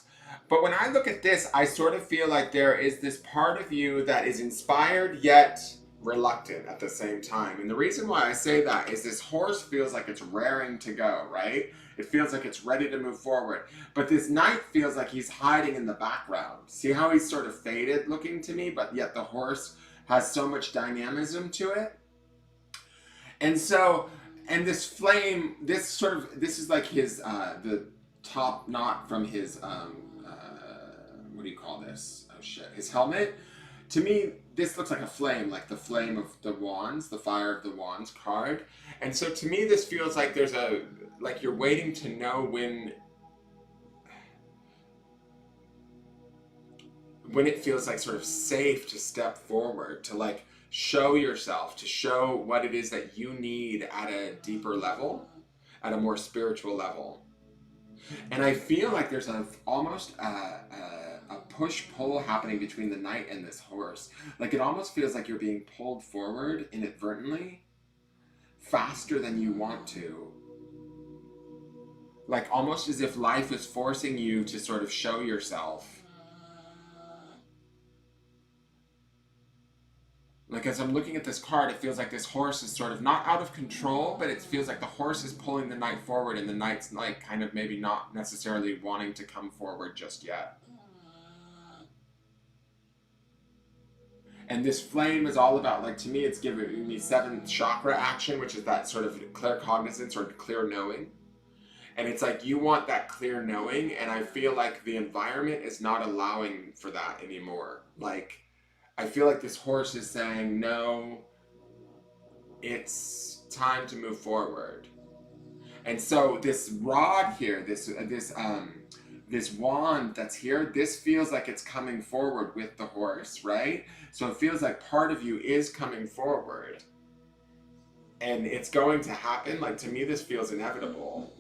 S1: But when I look at this, I sort of feel like there is this part of you that is inspired yet reluctant at the same time. And the reason why I say that is this horse feels like it's raring to go, right? It feels like it's ready to move forward. But this knight feels like he's hiding in the background. See how he's sort of faded looking to me, but yet the horse has so much dynamism to it. And so, and this flame, this is like his, the top knot from his, what do you call this? Oh shit, his helmet. To me, this looks like a flame, like the flame of the wands, the fire of the wands card. And so to me, this feels like there's like you're waiting to know when it feels like sort of safe to step forward, to like show yourself, to show what it is that you need at a deeper level, at a more spiritual level. And I feel like there's almost a push-pull happening between the knight and this horse. Like it almost feels like you're being pulled forward inadvertently, faster than you want to. Like almost as if life is forcing you to sort of show yourself. Like as I'm looking at this card, it feels like this horse is sort of not out of control, but it feels like the horse is pulling the knight forward and the knight's like kind of maybe not necessarily wanting to come forward just yet. And this flame is all about, like, to me, it's giving me 7th chakra action, which is that sort of clear cognizance or clear knowing. And it's like you want that clear knowing, and I feel like the environment is not allowing for that anymore. Like, I feel like this horse is saying, no, it's time to move forward. And so this rod here, this wand that's here, this feels like it's coming forward with the horse, right? So it feels like part of you is coming forward. And it's going to happen. Like, to me, this feels inevitable.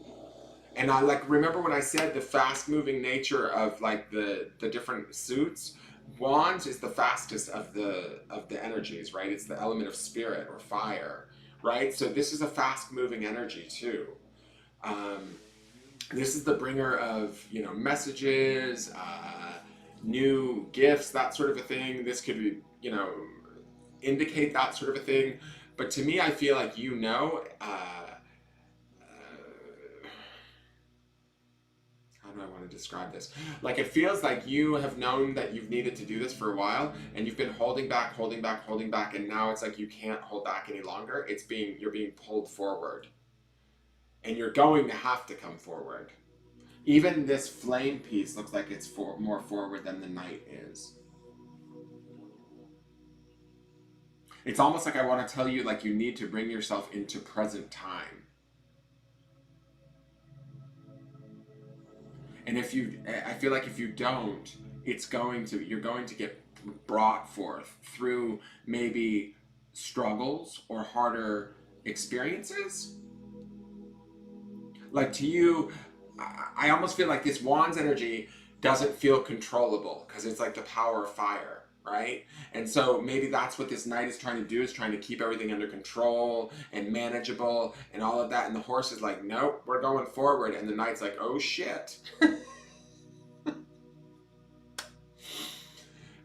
S1: And I like, remember when I said the fast moving nature of like the different suits? Wands is the fastest of the energies, right? It's the element of spirit or fire, right? So this is a fast moving energy too. This is the bringer of, you know, messages, new gifts, that sort of a thing. This could be, you know, indicate that sort of a thing. But to me, I feel like, you know, how do I want to describe this? Like, it feels like you have known that you've needed to do this for a while, and you've been holding back, and now it's like you can't hold back any longer. You're being pulled forward. And you're going to have to come forward. Even this flame piece looks like it's more forward than the knight is. It's almost like I want to tell you, like, you need to bring yourself into present time. And I feel like if you don't, you're going to get brought forth through maybe struggles or harder experiences. Like, to you, I almost feel like this wand's energy doesn't feel controllable because it's like the power of fire, right? And so maybe that's what this knight is trying to do, is trying to keep everything under control and manageable and all of that. And the horse is like, nope, we're going forward. And the knight's like, oh shit.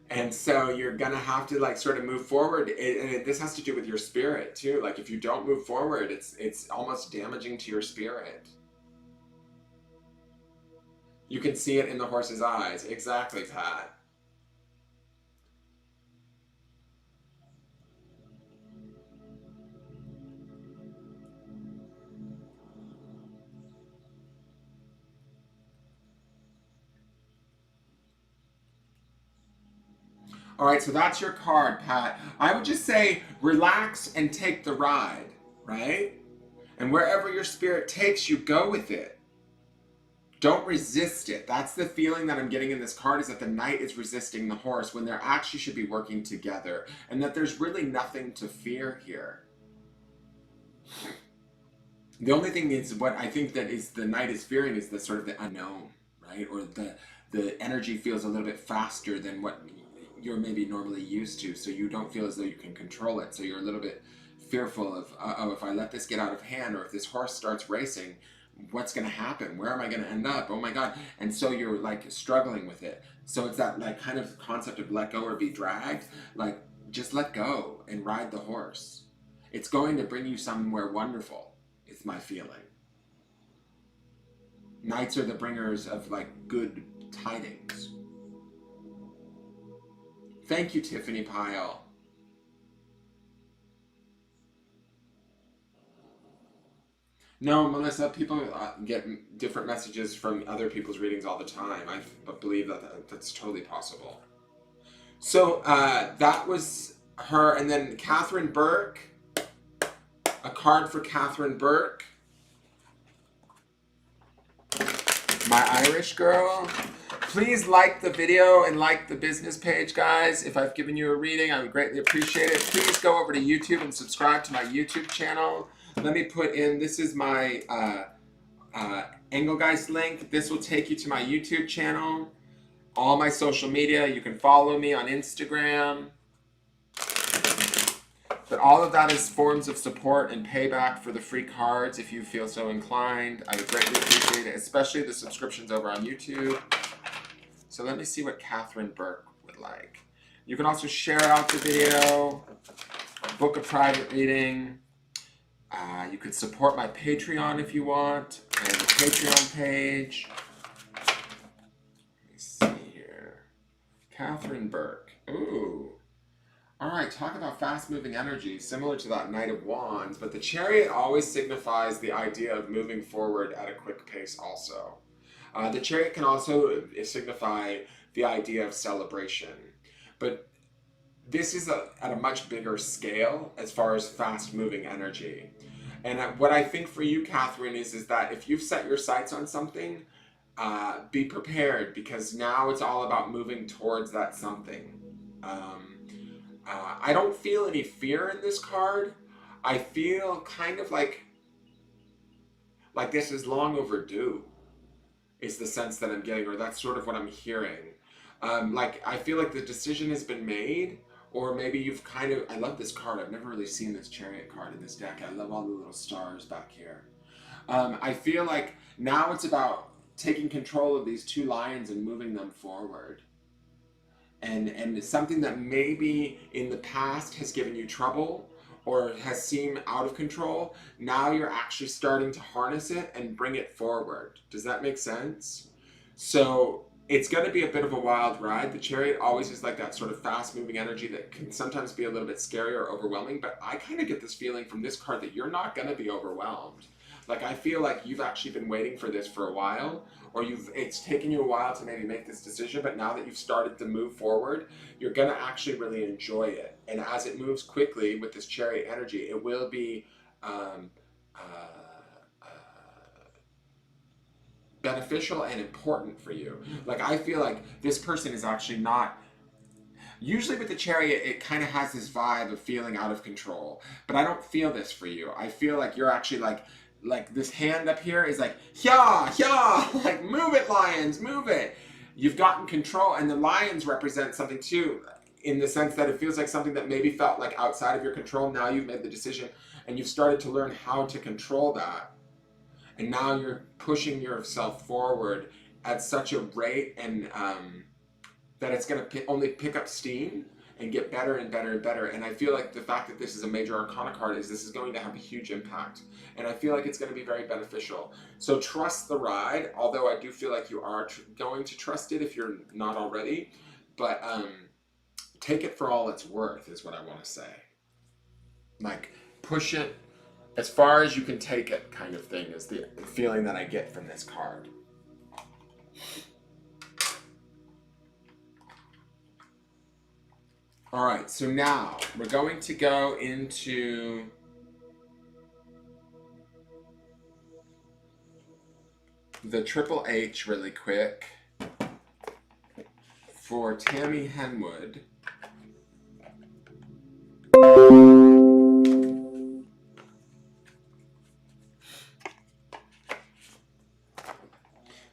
S1: And so you're gonna have to like sort of move forward, and this has to do with your spirit too. Like, if you don't move forward, it's almost damaging to your spirit. You can see it in the horse's eyes. Exactly, Pat. All right, so that's your card, Pat. I would just say relax and take the ride, right? And wherever your spirit takes you, go with it. Don't resist it. That's the feeling that I'm getting in this card, is that the knight is resisting the horse when they actually should be working together, and that there's really nothing to fear here. The only thing is, what I think that is the knight is fearing is the sort of the unknown, right? Or the energy feels a little bit faster than what you're maybe normally used to, so you don't feel as though you can control it. So you're a little bit fearful of, oh, if I let this get out of hand, or if this horse starts racing, what's going to happen? Where am I going to end up? Oh my God. And so you're like struggling with it. So it's that like kind of concept of let go or be dragged. Like, just let go and ride the horse. It's going to bring you somewhere wonderful, is my feeling. Knights are the bringers of like good tidings. Thank you, Tiffany Pyle. No, Melissa, people get different messages from other people's readings all the time. I believe that that's totally possible. So that was her. And then Catherine Burke. A card for Catherine Burke. My Irish girl. Please like the video and like the business page, guys. If I've given you a reading, I would greatly appreciate it. Please go over to YouTube and subscribe to my YouTube channel. Let me put in, this is my Engelgeist link. This will take you to my YouTube channel. All my social media. You can follow me on Instagram. But all of that is forms of support and payback for the free cards if you feel so inclined. I would greatly appreciate it, especially the subscriptions over on YouTube. So let me see what Catherine Burke would like. You can also share out the video, book a private reading. You could support my Patreon if you want. I have a Patreon page. Let me see here. Catherine Burke. Ooh. All right, talk about fast-moving energy, similar to that Knight of Wands, but the Chariot always signifies the idea of moving forward at a quick pace also. The Chariot can also signify the idea of celebration. But this is at a much bigger scale as far as fast-moving energy. And what I think for you, Catherine, is that if you've set your sights on something, be prepared, because now it's all about moving towards that something. I don't feel any fear in this card. I feel kind of like this is long overdue, is the sense that I'm getting, or that's sort of what I'm hearing. Like, I feel like the decision has been made, or maybe you've kind of, I love this card. I've never really seen this Chariot card in this deck. I love all the little stars back here. I feel like now it's about taking control of these two lions and moving them forward. And it's something that maybe in the past has given you trouble or has seemed out of control. Now you're actually starting to harness it and bring it forward. Does that make sense? So it's going to be a bit of a wild ride. The Chariot always is like that sort of fast-moving energy that can sometimes be a little bit scary or overwhelming, but I kind of get this feeling from this card that you're not going to be overwhelmed. Like, I feel like you've actually been waiting for this for a while, or it's taken you a while to maybe make this decision, but now that you've started to move forward, you're going to actually really enjoy it. And as it moves quickly with this Chariot energy, it will be beneficial and important for you. Like, I feel like this person is actually not... Usually with the Chariot, it kind of has this vibe of feeling out of control, but I don't feel this for you. I feel like you're actually like this hand up here is like, yeah, yeah, like, move it, lions, move it. You've gotten control, and the lions represent something too, in the sense that it feels like something that maybe felt like outside of your control. Now you've made the decision, and you've started to learn how to control that. And now you're pushing yourself forward at such a rate, and that it's going to only pick up steam and get better and better and better. And I feel like the fact that this is a major arcana card is this is going to have a huge impact. And I feel like it's going to be very beneficial. So trust the ride, although I do feel like you are going to trust it if you're not already. But take it for all it's worth is what I want to say. Like, push it as far as you can take it, kind of thing, is the feeling that I get from this card. All right, so now we're going to go into the Triple H really quick for Tammy Henwood.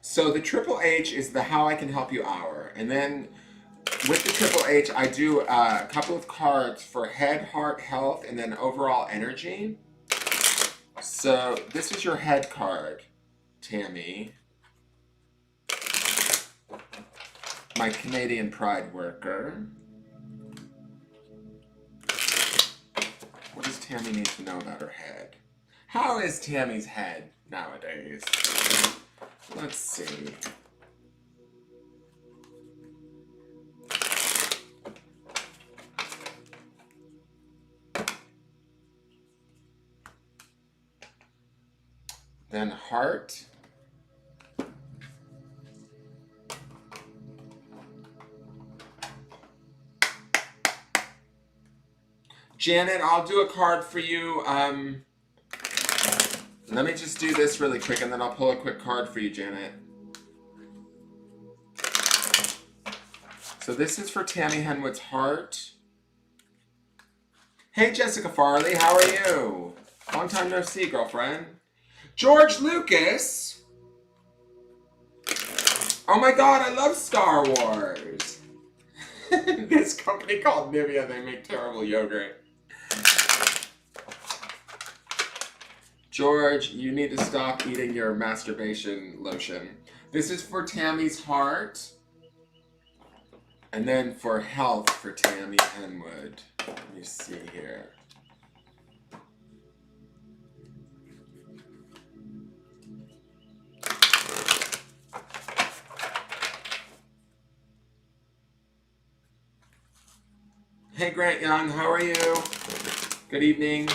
S1: So the Triple H is the How I Can Help You hour, and then with the Triple H, I do a couple of cards for head, heart, health, and then overall energy. So this is your head card, Tammy. My Canadian Pride worker. What does Tammy need to know about her head? How is Tammy's head nowadays? Let's see. Then heart. Janet, I'll do a card for you. Let me just do this really quick, and then I'll pull a quick card for you, Janet. So this is for Tammy Henwood's heart. Hey, Jessica Farley, how are you? Long time no see, girlfriend. George Lucas. Oh my God, I love Star Wars. This company called Nivea, they make terrible yogurt. George, you need to stop eating your masturbation lotion. This is for Tammy's heart. And then for health for Tammy Henwood. Let me see here. Hey Grant Young, how are you? Good evening.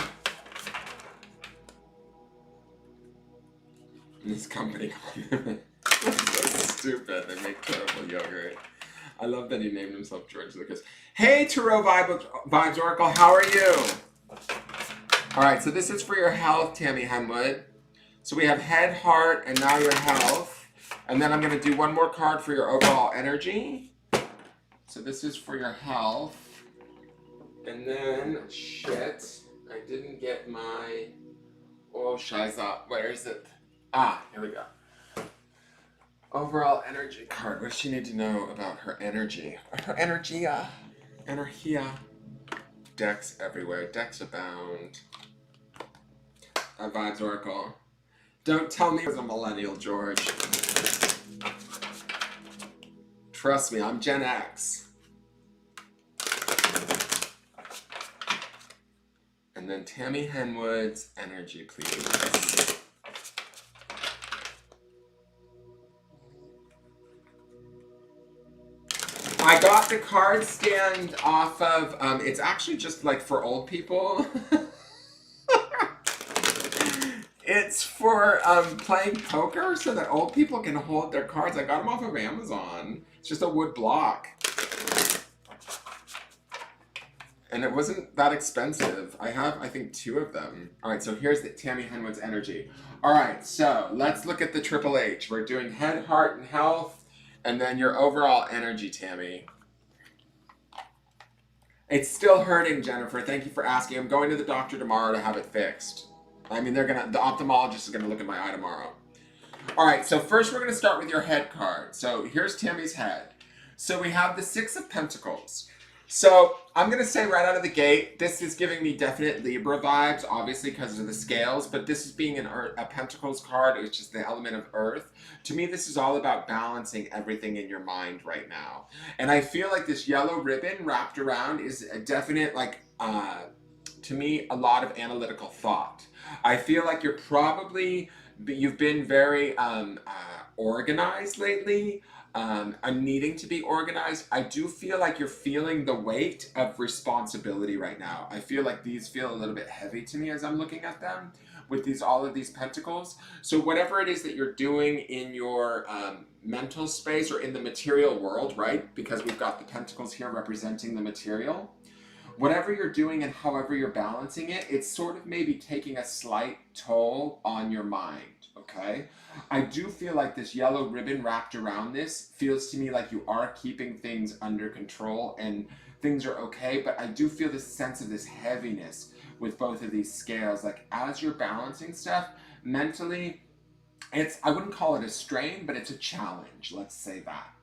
S1: This company, so stupid, they make terrible yogurt. I love that he named himself George Lucas. Hey, Tarot Vibes Oracle, how are you? All right, so this is for your health, Tammy Henwood. So we have head, heart, and now your health. And then I'm going to do one more card for your overall energy. So this is for your health. And then, shit, I didn't get my... Oh, Shiza, where is it? Ah, here we go. Overall energy card. What does she need to know about her energy? Her energia. Energia. Decks everywhere. Decks abound. Vibes Oracle. Don't tell me I was a millennial, George. Trust me, I'm Gen X. And then Tammy Henwood's energy, please. I got the card stand off of, it's actually just like for old people. It's for playing poker so that old people can hold their cards. I got them off of Amazon. It's just a wood block. And it wasn't that expensive. I have, I think, 2 of them. All right, so here's the Tammy Henwood's energy. All right, so let's look at the Triple H. We're doing head, heart, and health. And then your overall energy, Tammy. It's still hurting, Jennifer. Thank you for asking. I'm going to the doctor tomorrow to have it fixed. I mean, the ophthalmologist is gonna look at my eye tomorrow. All right, so first we're gonna start with your head card. So here's Tammy's head. So we have the 6 of Pentacles. So I'm gonna say right out of the gate, this is giving me definite Libra vibes, obviously because of the scales, but this is being a Pentacles card, which is the element of earth. To me, this is all about balancing everything in your mind right now. And I feel like this yellow ribbon wrapped around is a definite, like, to me, a lot of analytical thought. I feel like you've been very organized lately. I'm needing to be organized. I do feel like you're feeling the weight of responsibility right now. I feel like these feel a little bit heavy to me as I'm looking at them with all of these pentacles. So whatever it is that you're doing in your mental space or in the material world, right? Because we've got the pentacles here representing the material. Whatever you're doing and however you're balancing it, it's sort of maybe taking a slight toll on your mind, okay? I do feel like this yellow ribbon wrapped around this feels to me like you are keeping things under control and things are okay, but I do feel this sense of this heaviness with both of these scales. Like as you're balancing stuff, mentally, I wouldn't call it a strain, but it's a challenge, let's say that.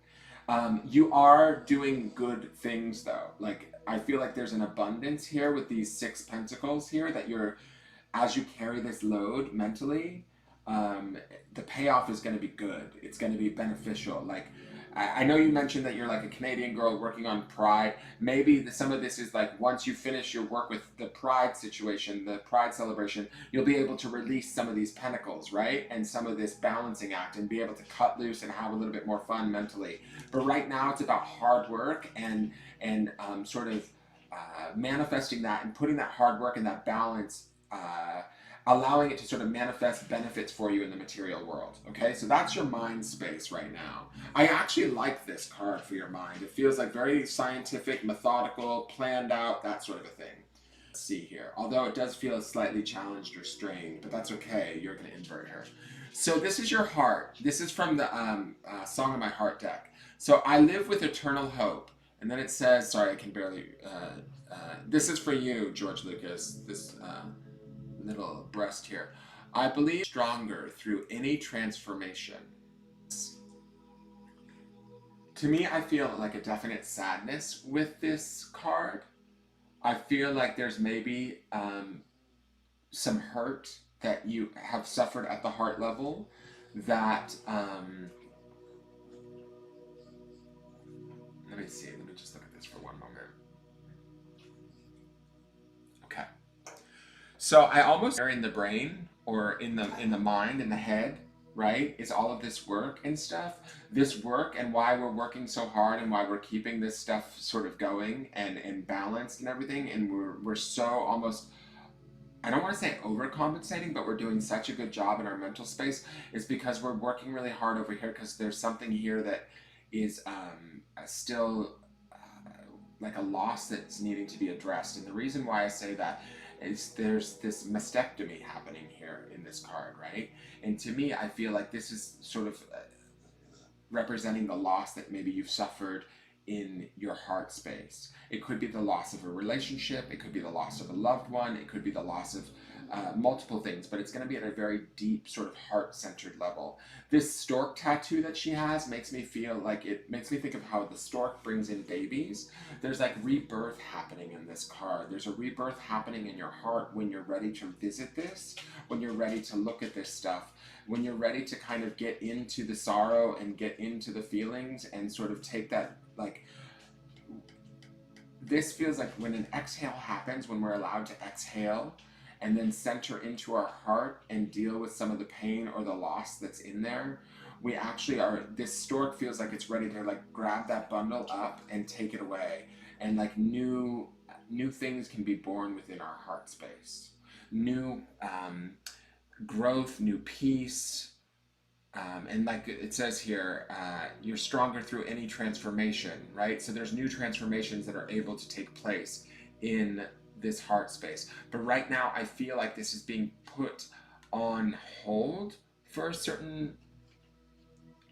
S1: You are doing good things though. Like I feel like there's an abundance here with these 6 pentacles here that as you carry this load mentally, the payoff is going to be good. It's going to be beneficial. Like I know you mentioned that you're like a Canadian girl working on pride. Maybe some of this is like once you finish your work with the pride situation, the pride celebration, you'll be able to release some of these pentacles, right? And some of this balancing act and be able to cut loose and have a little bit more fun mentally. But right now it's about hard work and sort of manifesting that and putting that hard work and that balance, allowing it to sort of manifest benefits for you in the material world, okay? So that's your mind space right now. I actually like this card for your mind. It feels like very scientific, methodical, planned out, that sort of a thing. Let's see here. Although it does feel slightly challenged or strained, but that's okay. You're going to invert her. So this is your heart. This is from the Song of My Heart deck. So I live with eternal hope. And then it says, sorry, I can barely, this is for you, George Lucas, this little breast here. I believe stronger through any transformation. To me, I feel like a definite sadness with this card. I feel like there's maybe some hurt that you have suffered at the heart level that, let me see, let me just look at this for one moment. Okay. So I almost are in the brain or in the mind, in the head, right? It's all of this work and stuff. This work and why we're working so hard and why we're keeping this stuff sort of going and balanced and everything. And we're so almost, I don't want to say overcompensating, but we're doing such a good job in our mental space is because we're working really hard over here because there's something here that
S2: is still like a loss that's needing to be addressed. And the reason why I say that is there's this mastectomy happening here in this card, right? And to me, I feel like this is sort of representing the loss that maybe you've suffered in your heart space. It could be the loss of a relationship, it could be the loss of a loved one, it could be the loss of multiple things, but it's going to be at a very deep, sort of heart-centered level. This stork tattoo that she has makes me feel like, it makes me think of how the stork brings in babies. There's like rebirth happening in this card. There's a rebirth happening in your heart when you're ready to visit this, when you're ready to look at this stuff, when you're ready to kind of get into the sorrow and get into the feelings and sort of take that, like, this feels like when an exhale happens, when we're allowed to exhale and then center into our heart and deal with some of the pain or the loss that's in there, we actually are, this stork feels like it's ready to like grab that bundle up and take it away, and like new things can be born within our heart space. New growth, new peace, and like it says here, you're stronger through any transformation, right? So there's new transformations that are able to take place in this heart space. But right now, I feel like this is being put on hold for a certain,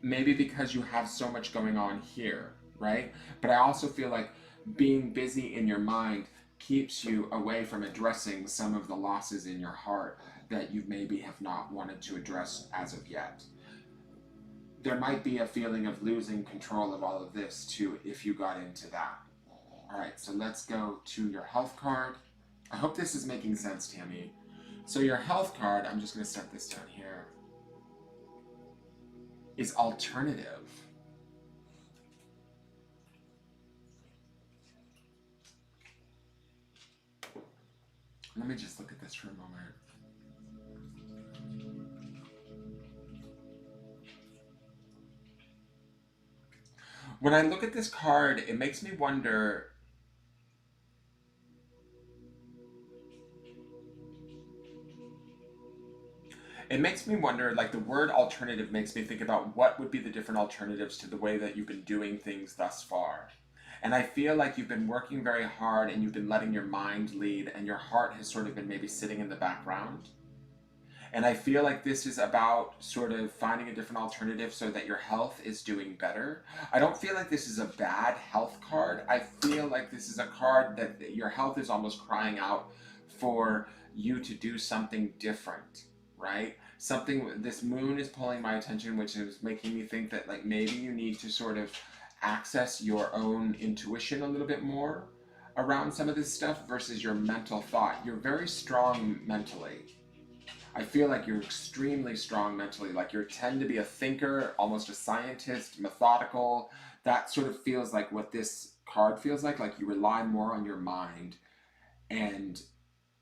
S2: maybe because you have so much going on here, right? But I also feel like being busy in your mind keeps you away from addressing some of the losses in your heart that you maybe have not wanted to address as of yet. There might be a feeling of losing control of all of this too if you got into that. All right, so let's go to your health card. I hope this is making sense, Tammy. So your health card, I'm just going to set this down here, is alternative. Let me just look at this for a moment. When I look at this card, it makes me wonder, like the word alternative makes me think about what would be the different alternatives to the way that you've been doing things thus far. And I feel like you've been working very hard and you've been letting your mind lead, and your heart has sort of been maybe sitting in the background. And I feel like this is about sort of finding a different alternative so that your health is doing better. I don't feel like this is a bad health card. I feel like this is a card that your health is almost crying out for you to do something different, right? Something, this moon is pulling my attention, which is making me think that like maybe you need to sort of access your own intuition a little bit more around some of this stuff versus your mental thought. You're very strong mentally. I feel like you're extremely strong mentally. Like you tend to be a thinker, almost a scientist, methodical. That sort of feels like what this card feels like. Like you rely more on your mind, and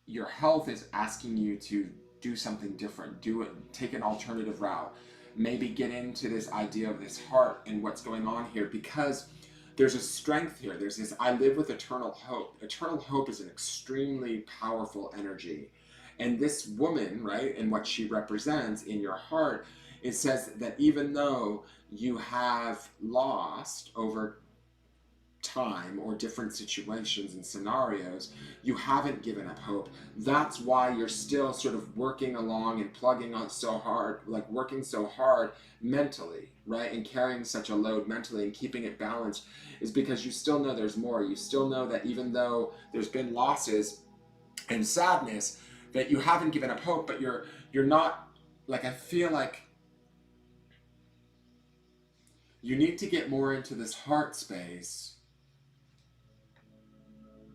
S2: your health is asking you to do something different. Do it. Take an alternative route. Maybe get into this idea of this heart and what's going on here, because there's a strength here. There's this, I live with eternal hope. Eternal hope is an extremely powerful energy. And this woman, right, and what she represents in your heart, it says that even though you have lost over time or different situations and scenarios, you haven't given up hope. That's why you're still sort of working along and plugging on so hard, like working so hard mentally, right? And carrying such a load mentally and keeping it balanced is because you still know there's more. You still know that even though there's been losses and sadness, that you haven't given up hope, but you're not, like, I feel like you need to get more into this heart space.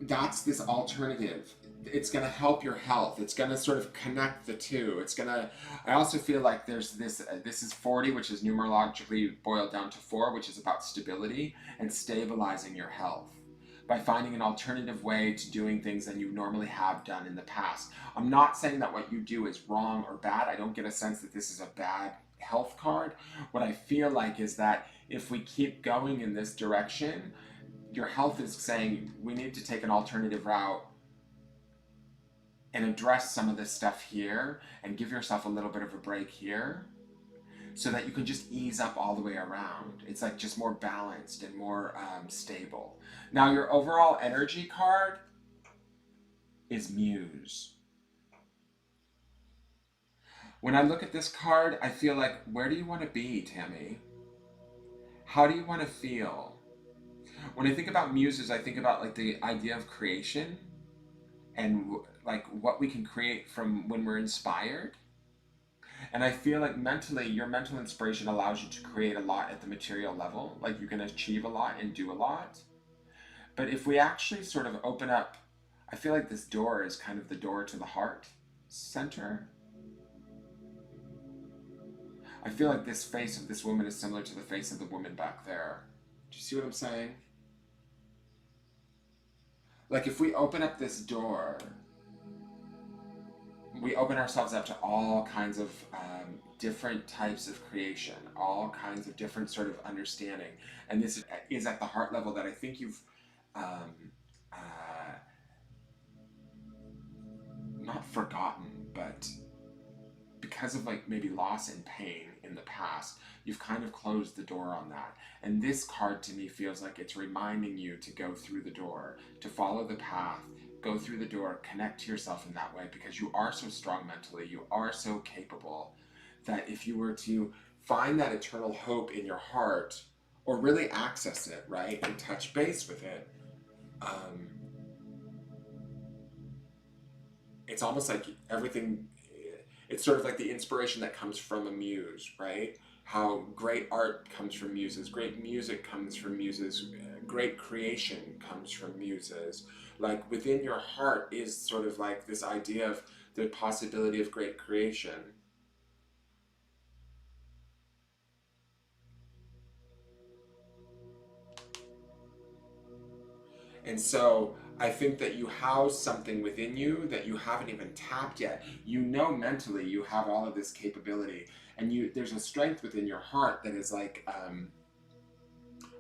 S2: That's this alternative. It's going to help your health. It's going to sort of connect the two. It's going to, I also feel like there's this, this is 40, which is numerologically boiled down to 4, which is about stability and stabilizing your health by finding an alternative way to doing things than you normally have done in the past. I'm not saying that what you do is wrong or bad. I don't get a sense that this is a bad health card. What I feel like is that if we keep going in this direction, your health is saying we need to take an alternative route and address some of this stuff here and give yourself a little bit of a break here so that you can just ease up all the way around. It's like just more balanced and more stable. Now your overall energy card is Muse. When I look at this card, I feel like, where do you want to be, Tammy? How do you want to feel? When I think about muses, I think about like the idea of creation and like what we can create from when we're inspired. And I feel like mentally, your mental inspiration allows you to create a lot at the material level. Like you can achieve a lot and do a lot. But if we actually sort of open up, I feel like this door is kind of the door to the heart center. I feel like this face of this woman is similar to the face of the woman back there. Do you see what I'm saying? Like if we open up this door, we open ourselves up to all kinds of different types of creation, all kinds of different sort of understanding. And this is at the heart level that I think you've not forgotten, but because of like maybe loss and pain in the past, you've kind of closed the door on that. And this card to me feels like it's reminding you to go through the door, to follow the path, go through the door, connect to yourself in that way, because you are so strong mentally, you are so capable, that if you were to find that eternal hope in your heart, or really access it, right, and touch base with it, it's almost like everything, it's sort of like the inspiration that comes from a muse, right? How great art comes from muses, great music comes from muses, great creation comes from muses. Like within your heart is sort of like this idea of the possibility of great creation. And so I think that you house something within you that you haven't even tapped yet. You know mentally you have all of this capability, and there's a strength within your heart that is like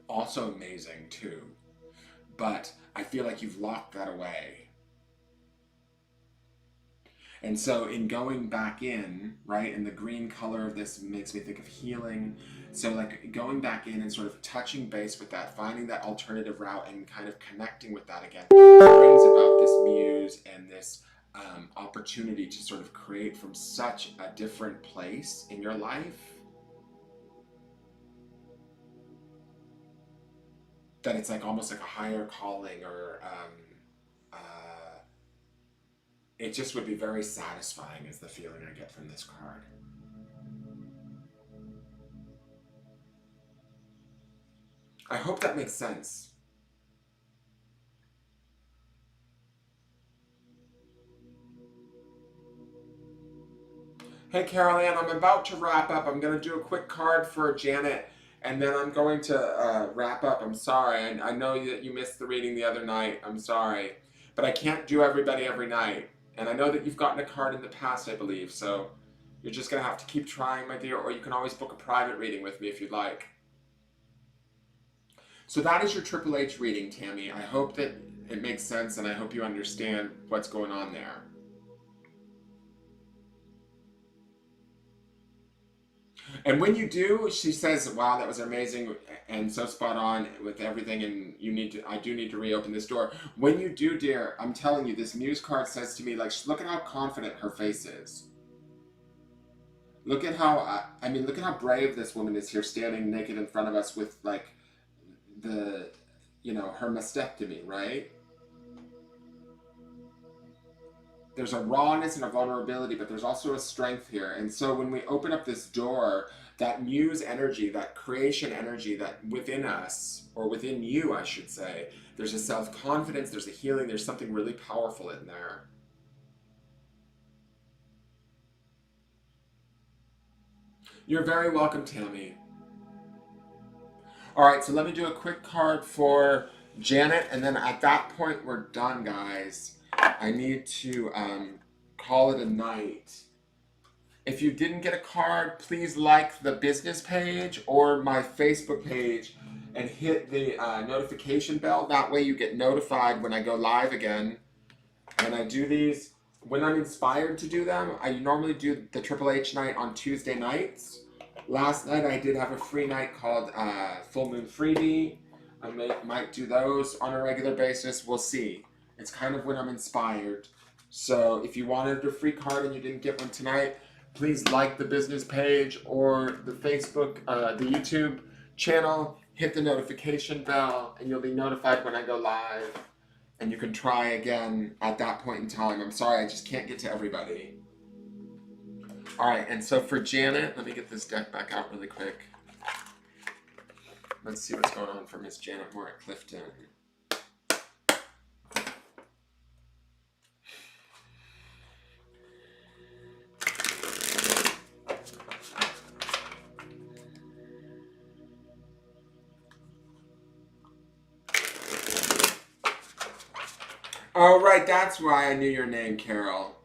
S2: also amazing too. But I feel like you've locked that away. And so in going back in, right, and the green color of this makes me think of healing. So like going back in and sort of touching base with that, finding that alternative route and kind of connecting with that again, brings about this muse and this opportunity to sort of create from such a different place in your life that it's like almost like a higher calling, or it just would be very satisfying is the feeling I get from this card. I hope that makes sense. Hey Carol Ann, I'm about to wrap up. I'm going to do a quick card for Janet, and then I'm going to wrap up. I'm sorry. I know that you missed the reading the other night. I'm sorry. But I can't do everybody every night. And I know that you've gotten a card in the past, I believe. So you're just going to have to keep trying, my dear, or you can always book a private reading with me if you'd like. So that is your Triple H reading, Tammy. I hope that it makes sense, and I hope you understand what's going on there. And when you do, she says, wow, that was amazing and so spot on with everything, and I do need to reopen this door. When you do, dear, I'm telling you, this muse card says to me, like, look at how confident her face is. Look at how, look at how brave this woman is here, standing naked in front of us with, like, her mastectomy, right? There's a rawness and a vulnerability, but there's also a strength here. And so when we open up this door, that muse energy, that creation energy that within us, or within you, I should say, there's a self-confidence, there's a healing, there's something really powerful in there. You're very welcome, Tammy. All right, so let me do a quick card for Janet, and then at that point, we're done, guys. I need to call it a night. If you didn't get a card, please like the business page or my Facebook page and hit the notification bell. That way you get notified when I go live again. And I do these when I'm inspired to do them. I normally do the Triple H night on Tuesday nights. Last night I did have a free night called Full Moon Freebie. I might do those on a regular basis. We'll see. It's kind of when I'm inspired. So if you wanted a free card and you didn't get one tonight, please like the business page or the Facebook, the YouTube channel. Hit the notification bell and you'll be notified when I go live. And you can try again at that point in time. I'm sorry, I just can't get to everybody. All right, and so for Janet, let me get this deck back out really quick. Let's see what's going on for Miss Janet Moore at Clifton. Oh, right, that's why I knew your name, Carol.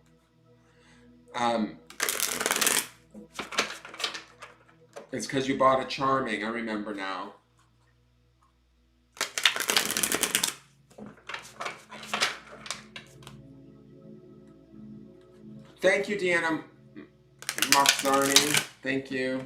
S2: It's because you bought a Charming, I remember now. Thank you, Deanna Moxarni. Thank you.